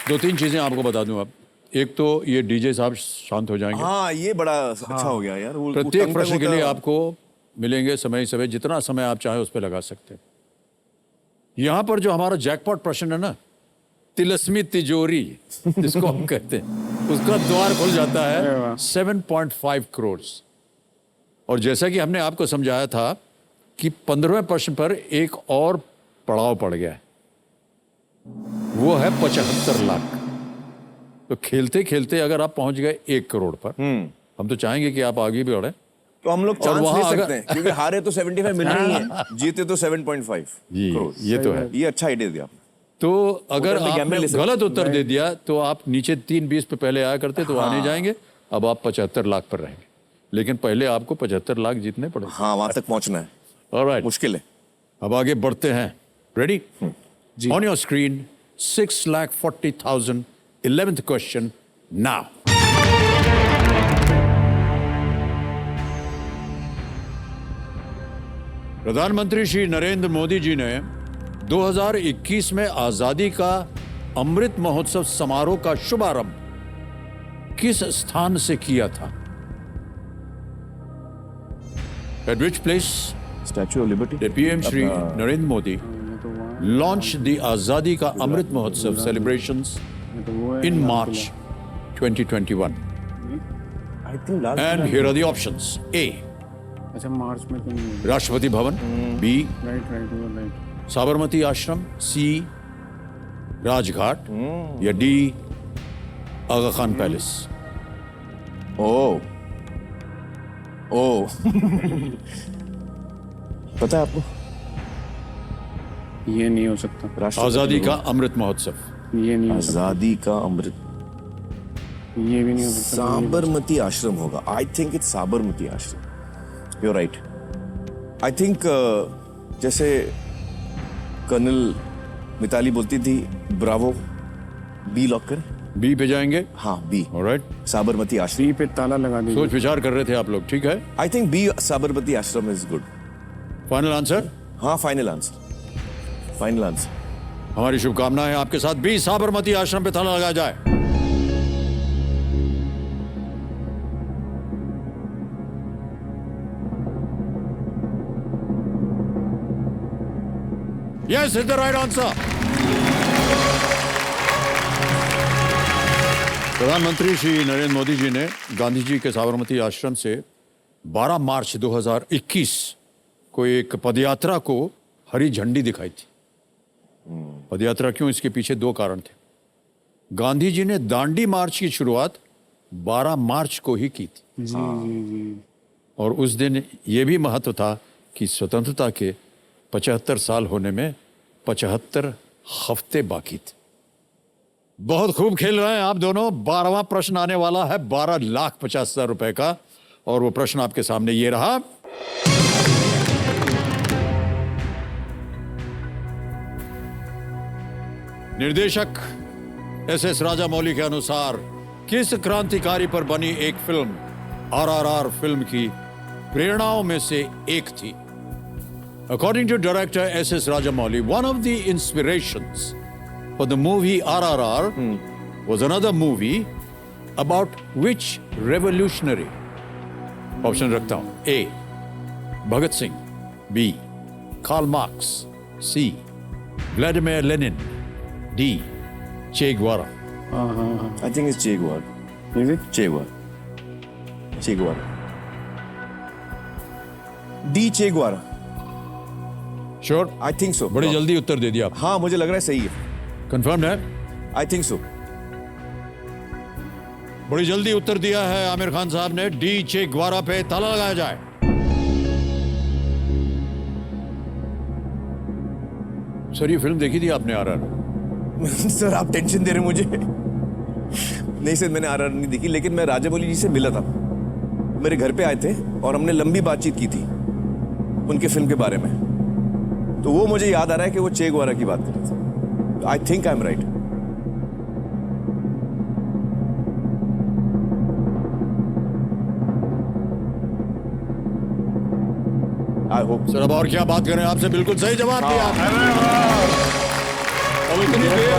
Speaker 1: 2-3 चीजें आपको बता दूं अब। एक तो ये डीजे साहब शांत हो जाएंगे।
Speaker 2: हाँ ये बड़ा अच्छा हो गया यार। वो
Speaker 1: प्रत्येक
Speaker 2: टंग
Speaker 1: प्रश्न
Speaker 2: टंग
Speaker 1: के लिए
Speaker 2: होता-
Speaker 1: आपको मिलेंगे समय जितना समय आप चाहे उस पर लगा सकते हैं। यहां पर जो हमारा जैकपॉट प्रश्न है ना, तिलस्मी तिजोरी जिसको हम कहते हैं, उसका द्वार खुल जाता है 7.5 करोड़। और जैसा कि हमने आपको समझाया था कि 15वें प्रश्न पर एक और पड़ाव पड़ गया है, वो है 75 लाख। तो खेलते खेलते अगर आप पहुंच गए 1 करोड़ पर, हम तो चाहेंगे कि आप आगे भी बढ़े।
Speaker 2: तो हम लोग
Speaker 1: और
Speaker 2: चांस
Speaker 1: वहाँ
Speaker 2: ले
Speaker 1: अगर-
Speaker 2: सकते हैं क्योंकि हारे तो 75 मिल रही है, जीते तो 7.5
Speaker 1: जी,
Speaker 2: करोड़।
Speaker 1: ये तो है।
Speaker 2: ये अच्छा आइडिया दिया।
Speaker 1: तो अगर
Speaker 2: होटल में
Speaker 1: आपने
Speaker 2: gamble ले सकते-
Speaker 1: गलत उत्तर दे दिया तो आप नीचे 320 पे पहले आया करते तो आने जाएंगे। अब आप 75 लाख पर रहेंगे, लेकिन पहले आपको 75 लाख जीतने पड़ेंगे।
Speaker 2: हाँ वहां तक पहुंचना है,
Speaker 1: ऑलराइट,
Speaker 2: मुश्किल है।
Speaker 1: अब आगे बढ़ते हैं। Ready? On your screen 6,40,000 11th question now. प्रधानमंत्री श्री नरेंद्र मोदी जी ने 2021 में आजादी का अमृत महोत्सव समारोह का शुभारंभ किस स्थान से किया था? At which place
Speaker 2: statue of liberty.
Speaker 1: did PM Shri Narendra Modi launch the Azadi Ka Amrit Mahotsav celebrations in March 2021?
Speaker 2: I think last
Speaker 1: And here are the options. A.
Speaker 3: अच्छा मार्च में तो नहीं
Speaker 1: Rashtrapati Bhavan, B
Speaker 3: right right you are right.
Speaker 1: Sabarmati Ashram, C Rajghat, या D Aga Khan palace.
Speaker 2: ओ ओ पता है आपको
Speaker 3: ये नहीं हो सकता,
Speaker 2: राष्ट्रपति
Speaker 1: आजादी का
Speaker 2: भवन,
Speaker 1: अमृत महोत्सव।
Speaker 3: ये नहीं हो सकता,
Speaker 2: आजादी का अमृत,
Speaker 3: ये भी नहीं हो सकता।
Speaker 2: साबरमती आश्रम होगा। आई थिंक इट्स साबरमती आश्रम। You right. आई थिंक जैसे कर्नल मिताली बोलती थी ब्रावो, बी लॉक करें।
Speaker 1: बी पे जाएंगे।
Speaker 2: हाँ बी,
Speaker 1: ऑलराइट,
Speaker 2: साबरमती आश्रम।
Speaker 3: सी पे ताला लगा दीजिए।
Speaker 1: सोच विचार कर रहे थे आप लोग, ठीक है।
Speaker 2: आई थिंक बी साबरमती आश्रम इज गुड।
Speaker 1: Final answer.
Speaker 2: हाँ फाइनल आंसर, फाइनल आंसर।
Speaker 1: हमारी शुभकामनाएं आपके साथ, बी साबरमती आश्रम पे ताला लगाया जाए। Yes, is the right answer. प्रधानमंत्री श्री नरेंद्र मोदी जी ने गांधी जी के साबरमती आश्रम से 12 मार्च 2021 को एक पदयात्रा को हरी झंडी दिखाई थी। पदयात्रा क्यों, इसके पीछे दो कारण थे। गांधी जी ने दांडी मार्च की शुरुआत 12 मार्च को ही की थी।
Speaker 3: जी जी जी।
Speaker 1: और उस दिन ये भी महत्व था कि स्वतंत्रता के 75 साल होने में 75 हफ्ते बाकी थे। बहुत खूब खेल रहे हैं आप दोनों। 12वां प्रश्न आने वाला है 12,50,000 रुपए का, और वो प्रश्न आपके सामने ये रहा। निर्देशक एस राजामौली के अनुसार किस क्रांतिकारी पर बनी एक फिल्म आरआरआर फिल्म की प्रेरणाओं में से एक थी? According to director S.S. Rajamouli, one of the inspirations for the movie RRR was another movie about which revolutionary? Option रखता हूं। A. Bhagat Singh, B. Karl Marx, C. Vladimir Lenin, D. Che Guevara।
Speaker 2: I think it's चे गुएवारा।
Speaker 3: Is it?
Speaker 2: चे गुएवारा, चे गुएवारा, D चे गुएवारा।
Speaker 1: Sure?
Speaker 2: I think so.
Speaker 1: बड़ी जल्दी उत्तर दे दिया आप।
Speaker 2: हाँ मुझे लग रहा है सही है।
Speaker 1: कंफर्म है?
Speaker 2: I think so.
Speaker 1: बड़ी जल्दी उत्तर दिया है आमिर खान साहब ने। डी चे ग्वारा पे ताला लगाया जाए। सर ये फिल्म देखी थी आपने आरआर?
Speaker 2: सर आप टेंशन दे रहे हैं मुझे। नहीं सर मैंने आरआर नहीं देखी, लेकिन मैं राजामौली जी से मिला था। मेरे घर पे आए थे और हमने लंबी बातचीत की थी उनके फिल्म के बारे में। तो वो मुझे याद आ रहा है कि वो चे गुएवारा की बात कर रहे थे। I think I am right. I hope.
Speaker 1: Sir अब और क्या बात करें, आपसे बिल्कुल सही जवाब दिया आपने। अब इतनी देर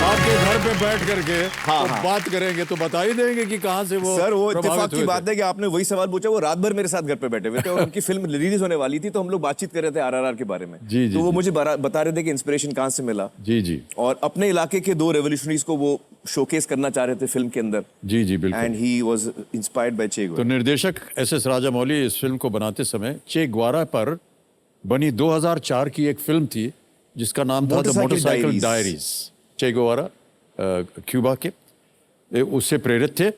Speaker 1: आपके घर पे बैठ करके तो बात करेंगे तो बता ही देंगे कि कहां से वो
Speaker 2: सर वो
Speaker 1: प्रभावित
Speaker 2: इत्तेफाक की
Speaker 1: हुए
Speaker 2: बात
Speaker 1: थे।
Speaker 2: है कि आपने वही सवाल पूछा। वो रात भर मेरे साथ घर पे बैठे हुए थे और उनकी फिल्म रिलीज होने वाली थी, तो हम लोग बातचीत कर रहे थे आरआरआर के बारे में।
Speaker 1: जी, जी,
Speaker 2: तो वो
Speaker 1: जी।
Speaker 2: मुझे बता रहे थे कि इंस्पिरेशन कहाँ से मिला,
Speaker 1: जी जी
Speaker 2: और अपने इलाके के दो रेवोल्यूशनरीज को वो शोकेस करना चाह रहे थे फिल्म के अंदर।
Speaker 1: जी जी बिल्कुल।
Speaker 2: And he was inspired by चे
Speaker 1: तो
Speaker 2: गुएवारा।
Speaker 1: निर्देशक एस राजामौली इस फिल्म को बनाते समय चे ग्वारा पर बनी 2004 की एक फिल्म थी जिसका नाम था the
Speaker 2: motorcycle
Speaker 1: motorcycle
Speaker 2: diaries.
Speaker 1: Diaries. चे ग्वारा क्यूबा के उससे प्रेरित थे।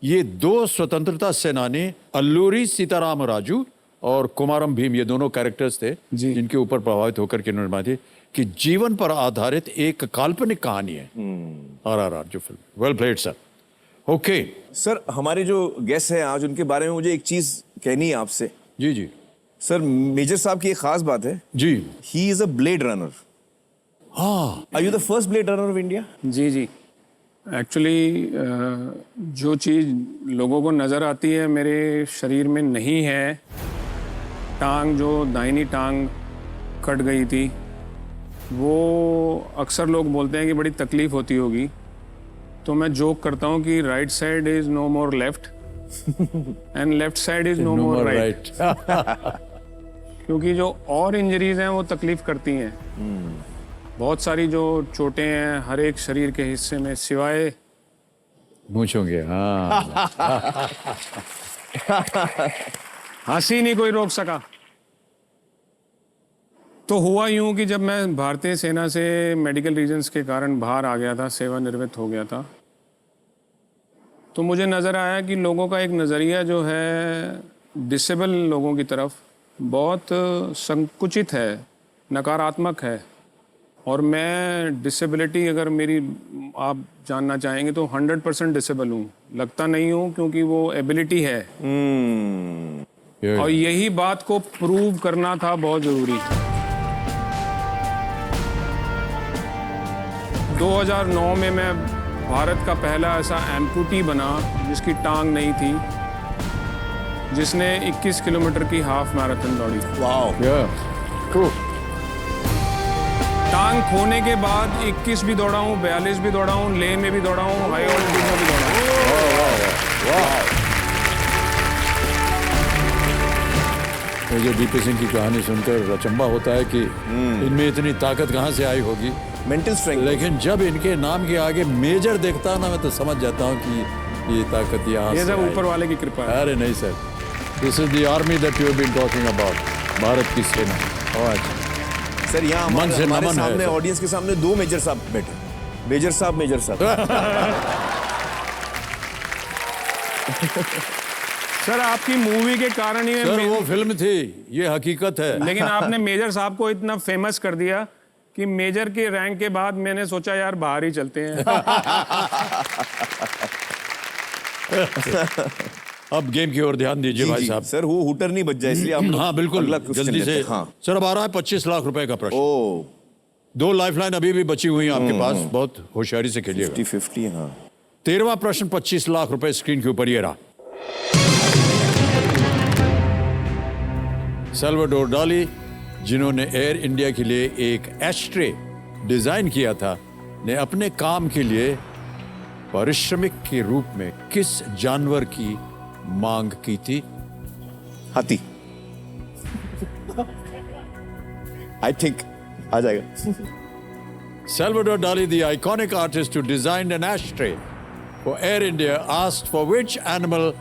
Speaker 1: ये दो स्वतंत्रता सेनानी अल्लूरी सीताराम राजू और कुमारम भीम, ये दोनों कैरेक्टर्स थे
Speaker 3: जी।
Speaker 1: जिनके ऊपर प्रभावित होकर के निर्माण थी कि जीवन पर आधारित एक काल्पनिक कहानी है आरआरआर जो film. Well played sir. Okay
Speaker 2: sir हमारे जो गेस्ट हैं आज, उनके बारे में मुझे एक चीज कहनी है आपसे।
Speaker 1: जी जी
Speaker 2: सर मेजर साहब की एक खास बात है,
Speaker 1: जी।
Speaker 2: He is a blade runner.
Speaker 1: हाँ
Speaker 2: are you the first blade runner of India?
Speaker 3: जी जी। एक्चुअली जो चीज़ लोगों को नज़र आती है मेरे शरीर में नहीं है। टांग, जो दाहिनी टांग कट गई थी, वो अक्सर लोग बोलते हैं कि बड़ी तकलीफ होती होगी। तो मैं जोक करता हूँ कि right side is no more left and left side is no more right. क्योंकि जो और इंजरीज हैं वो तकलीफ करती हैं। बहुत सारी जो चोटें हैं हर एक शरीर के हिस्से में, सिवाय
Speaker 1: पूछोगे। हाँ
Speaker 3: हंसी नहीं कोई रोक सका। तो हुआ यूं कि जब मैं भारतीय सेना से मेडिकल रीजंस के कारण बाहर आ गया था, सेवानिवृत्त हो गया था, तो मुझे नज़र आया कि लोगों का एक नज़रिया जो है डिसेबल लोगों की तरफ बहुत संकुचित है, नकारात्मक है। और मैं डिसेबिलिटी अगर मेरी आप जानना चाहेंगे तो 100% डिसेबल हूँ, लगता नहीं हूँ, क्योंकि वो एबिलिटी है। और यही बात को प्रूव करना था बहुत ज़रूरी। 2009 में मैं भारत का पहला ऐसा एम्पूटी बना जिसकी टांग नहीं थी, जिसने 21 किलोमीटर की हाफ मैराथन दौड़ी।
Speaker 1: वाओ,
Speaker 3: टांग खोने के बाद 21 भी दौड़ा हूँ, 42 भी दौड़ा हूँ, लेह में भी दौड़ा हूँ, हाई ऑल्टीट्यूड में भी दौड़ा हूँ।
Speaker 1: मुझे डीपी सिंह की कहानी सुनकर अचंभा होता है कि इनमें इतनी ताकत कहाँ से आई होगी।
Speaker 2: Mental strength.
Speaker 1: लेकिन जब इनके नाम के आगे मेजर देखता हूं ना, मैं तो समझ जाता हूँ कि ये ताकत यहाँ
Speaker 3: ये
Speaker 1: से
Speaker 3: सब
Speaker 1: आई।
Speaker 3: ऊपर वाले की कृपा है।
Speaker 1: अरे नहीं sir, this is the army that you have been talking about, Bharat की सेना। आज
Speaker 2: सर यहाँ
Speaker 1: मन से
Speaker 2: हमारे
Speaker 1: नमन है
Speaker 2: सामने
Speaker 1: सर।
Speaker 2: ऑडियंस के सामने दो मेजर साहब बैठे। मेजर साहब
Speaker 3: सर आपकी मूवी के कारण ही
Speaker 1: सर वो फिल्म थी, ये हकीकत है।
Speaker 3: लेकिन आपने मेजर साहब को इतना फेमस कर दिया कि मेजर के रैंक के बाद मैंने सोचा यार बाहर ही चलते हैं।
Speaker 1: अब गेम की ओर ध्यान दीजिए भाई साहब।
Speaker 2: सर वो हुटर नहीं बच जाए, इसलिए आप
Speaker 1: हाँ बिल्कुल,
Speaker 2: अगला question
Speaker 1: जल्दी
Speaker 2: लेते
Speaker 1: से।
Speaker 2: हैं। हाँ।
Speaker 1: सर अब आ रहा है 25 लाख रुपए का प्रश्न।
Speaker 2: ओ
Speaker 1: 2 लाइफलाइन अभी भी बची हुई हैं आपके पास, बहुत होशियारी से खेलिएगा।
Speaker 2: 50-50 हाँ।
Speaker 1: 13वां प्रश्न 25 लाख रुपए स्क्रीन के ऊपर ये रहा। सल्वाडोर डाली, जिन्होंने एयर इंडिया के लिए एक एस्ट्रे डिजाइन किया था, ने अपने काम के लिए पारिश्रमिक के रूप में किस जानवर की मांग की थी?
Speaker 2: हाथी। आई थिंक आ जाएगा।
Speaker 1: Salvador Dali, the iconic artist who designed an ashtray for Air India, asked for which animal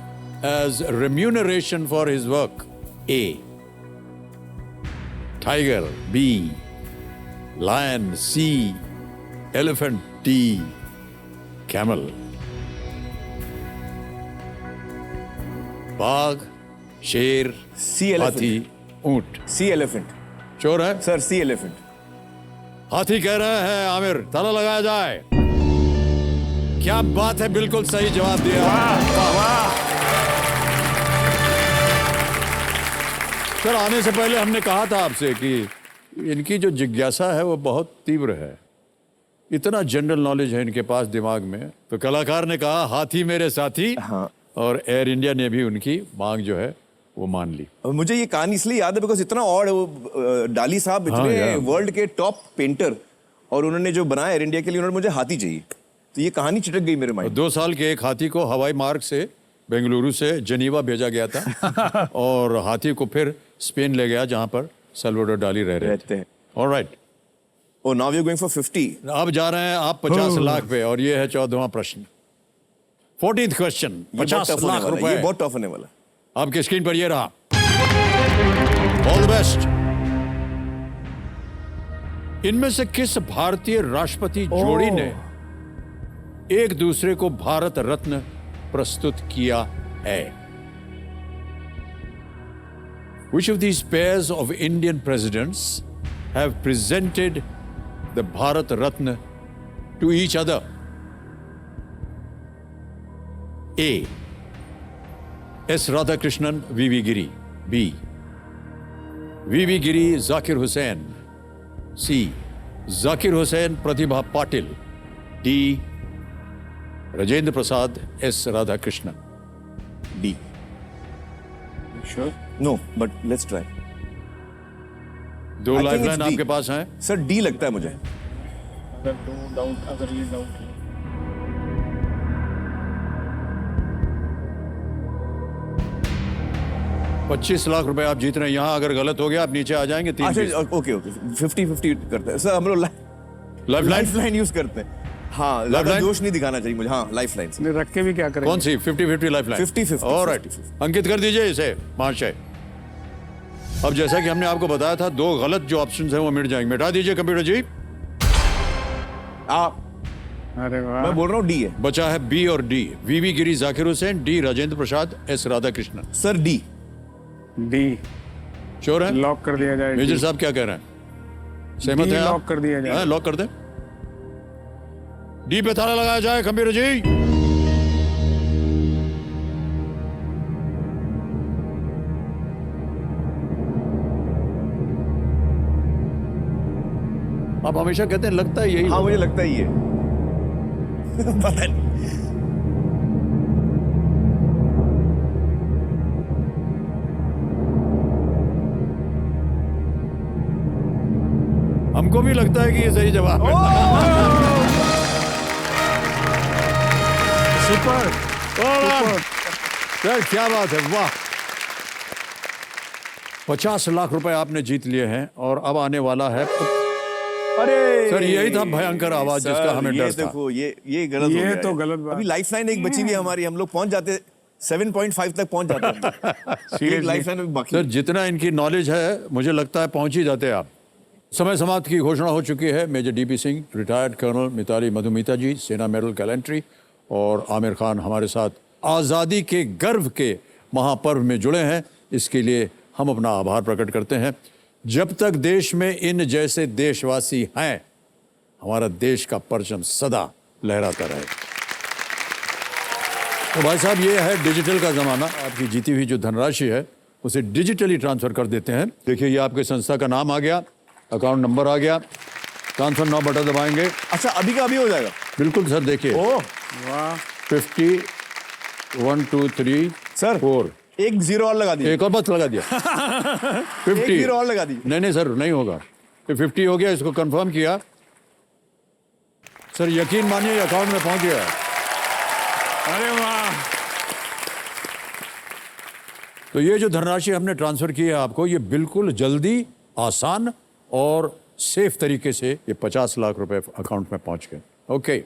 Speaker 1: as remuneration for his work? A. Tiger. B. Lion. C. Elephant. D. Camel. बाघ, शेर,
Speaker 2: सी
Speaker 1: हाथी,
Speaker 2: elephant.
Speaker 1: ऊंट।
Speaker 2: सी elephant.
Speaker 1: चोर है?
Speaker 2: Sir सी elephant.
Speaker 1: हाथी कह रहे हैं आमिर, ताला लगाया जाए। क्या बात है, बिल्कुल सही जवाब दिया। सर आने से पहले हमने कहा था आपसे कि इनकी जो जिज्ञासा है वो बहुत तीव्र है, इतना जनरल नॉलेज है इनके पास दिमाग में। तो कलाकार ने कहा हाथी मेरे साथी।
Speaker 2: हाँ।
Speaker 1: और एयर इंडिया ने भी उनकी मांग जो है वो मान ली।
Speaker 2: और मुझे ये कहानी इसलिए याद है बिकॉज इतना और डाली साहब इतने
Speaker 1: यार।
Speaker 2: वर्ल्ड के टॉप पेंटर, और उन्होंने जो बनाया एयर इंडिया के लिए, उन्होंने मुझे हाथी चाहिए, तो ये कहानी चिटक गई मेरे माइंड।
Speaker 1: 2 साल के एक हाथी को हवाई मार्ग से बेंगलुरु से जनीवा भेजा गया था और हाथी को फिर स्पेन ले गया जहां पर सल्वाडोर डाली रहते हैं। Alright,
Speaker 2: oh now we are going for 50।
Speaker 1: अब जा रहे हैं आप 50 लाख पे, और ये है 14वां प्रश्न, 14th क्वेश्चन, 50 लाख
Speaker 2: ये
Speaker 1: रुपए
Speaker 2: बहुत टफ होने वाला है।
Speaker 1: आपके स्क्रीन पर ये रहा। All the best. इनमें से किस भारतीय राष्ट्रपति जोड़ी ने एक दूसरे को भारत रत्न प्रस्तुत किया है? Which of these pairs of Indian presidents have presented the Bharat Ratna to each other? A. S. Radhakrishnan, V.V. Giri. B. V.V. Giri, Zakir Hussain. C. Zakir Hussain, Pratibha Patil. D. Rajendra Prasad, S. Radhakrishnan.
Speaker 2: D.
Speaker 3: Sure.
Speaker 2: No but let's try.
Speaker 1: 2
Speaker 2: I think
Speaker 1: lifeline
Speaker 2: it's D.
Speaker 1: आपके पास हैं।
Speaker 2: Sir D लगता है मुझे।
Speaker 3: अगर ये doubt
Speaker 1: 25 lakh रुपए आप जीत रहे हैं। यहाँ अगर गलत हो गया आप नीचे आ जाएंगे। 3
Speaker 2: अच्छा ओके ओके 50-50 करते हैं सर, हम लोग लाइफ लाइन यूज करते हैं। हाँ ज्यादा
Speaker 1: Lifeline?
Speaker 2: जोश नहीं दिखाना चाहिए मुझे। हाँ लाइफ लाइन से।
Speaker 3: रख के भी क्या करेंगे?
Speaker 1: कौन सी 50-50 लाइफलाइन?
Speaker 2: 50-50,
Speaker 1: ऑलराइट,
Speaker 2: 50-50।
Speaker 1: अंकित कर दीजिए इसे महाशय। अब जैसा कि हमने आपको बताया था, 2 गलत जो ऑप्शन हैं वो मिट जाएंगे। मिटा दीजिए कंप्यूटर जी।
Speaker 2: आप
Speaker 3: अरे वाह,
Speaker 2: मैं बोल रहा हूँ डी है
Speaker 1: बचा है बी और D. VV Giri, Zakir Hussain, D Rajendra Prasad, S Radhakrishnan.
Speaker 2: Sir. D.
Speaker 3: D
Speaker 1: sure है?
Speaker 3: लॉक कर दिया जाए।
Speaker 1: Major
Speaker 3: D।
Speaker 1: साहब क्या कह रहे हैं? सहमत
Speaker 3: डी
Speaker 1: है आप?
Speaker 3: लॉक कर दिया जाए।
Speaker 1: हाँ, लॉक कर दे। डी पे ताला लगाया जाए कंप्यूटर जी। आप हमेशा कहते हैं लगता है यही
Speaker 2: हाँ
Speaker 1: होगा।
Speaker 2: मुझे लगता ही है। पता नहीं।
Speaker 1: हमको भी लगता है कि ये सही जवाब है।
Speaker 3: सुपर।
Speaker 1: सर क्या बात है, वाह। 50 लाख रुपए आपने जीत लिए हैं और अब आने वाला है।
Speaker 2: अरे
Speaker 1: सर यही था भयंकर आवाज
Speaker 2: सर,
Speaker 1: जिसका हमें
Speaker 2: ये
Speaker 1: डर था।
Speaker 2: देखो ये गलत हो
Speaker 3: ये
Speaker 2: गया
Speaker 3: तो
Speaker 2: है।
Speaker 3: गलत बात।
Speaker 2: अभी लाइफलाइन एक बची भी है हमारी, हम लोग पहुंच जाते 7.5 तक पहुंच जाते हैं। एक लाइफलाइन अभी बाकी
Speaker 1: सर जितना इनकी नॉलेज है मुझे लगता है पहुंच ही जाते आप। समय समाप्त की घोषणा हो चुकी है। Major DP Singh, retired colonel Mitali Madhumita ji, सेना मेडल गैलेंट्री, और आमिर खान हमारे साथ आज़ादी के गर्व के महापर्व में जुड़े हैं। इसके लिए हम अपना आभार प्रकट करते हैं। जब तक देश में इन जैसे देशवासी हैं, हमारा देश का परचम सदा लहराता रहे। तो भाई साहब ये है डिजिटल का ज़माना। आपकी जीती हुई जो धनराशि है उसे डिजिटली ट्रांसफ़र कर देते हैं। देखिए ये आपके संस्था का नाम आ गया, अकाउंट नंबर आ गया, ट्रांसफर नाउ बटन दबाएंगे।
Speaker 2: अच्छा अभी का अभी हो जाएगा।
Speaker 1: बिल्कुल सर, देखिए
Speaker 2: ओह
Speaker 1: 50 1 2 3
Speaker 2: सर
Speaker 1: 4।
Speaker 2: एक जीरो और लगा दीजिए।
Speaker 1: एक और बस लगा दिया। 50
Speaker 2: एक जीरो और लगा दीजिए।
Speaker 1: नहीं सर नहीं होगा। ये 50 हो गया, इसको कंफर्म किया सर। यकीन मानिए अकाउंट में पहुंच गया।
Speaker 3: अरे वाह।
Speaker 1: तो ये जो धनराशि हमने ट्रांसफर की है आपको, ये बिल्कुल जल्दी, आसान और सेफ तरीके से ये 50 लाख रुपए अकाउंट में पहुंच गए। ओके।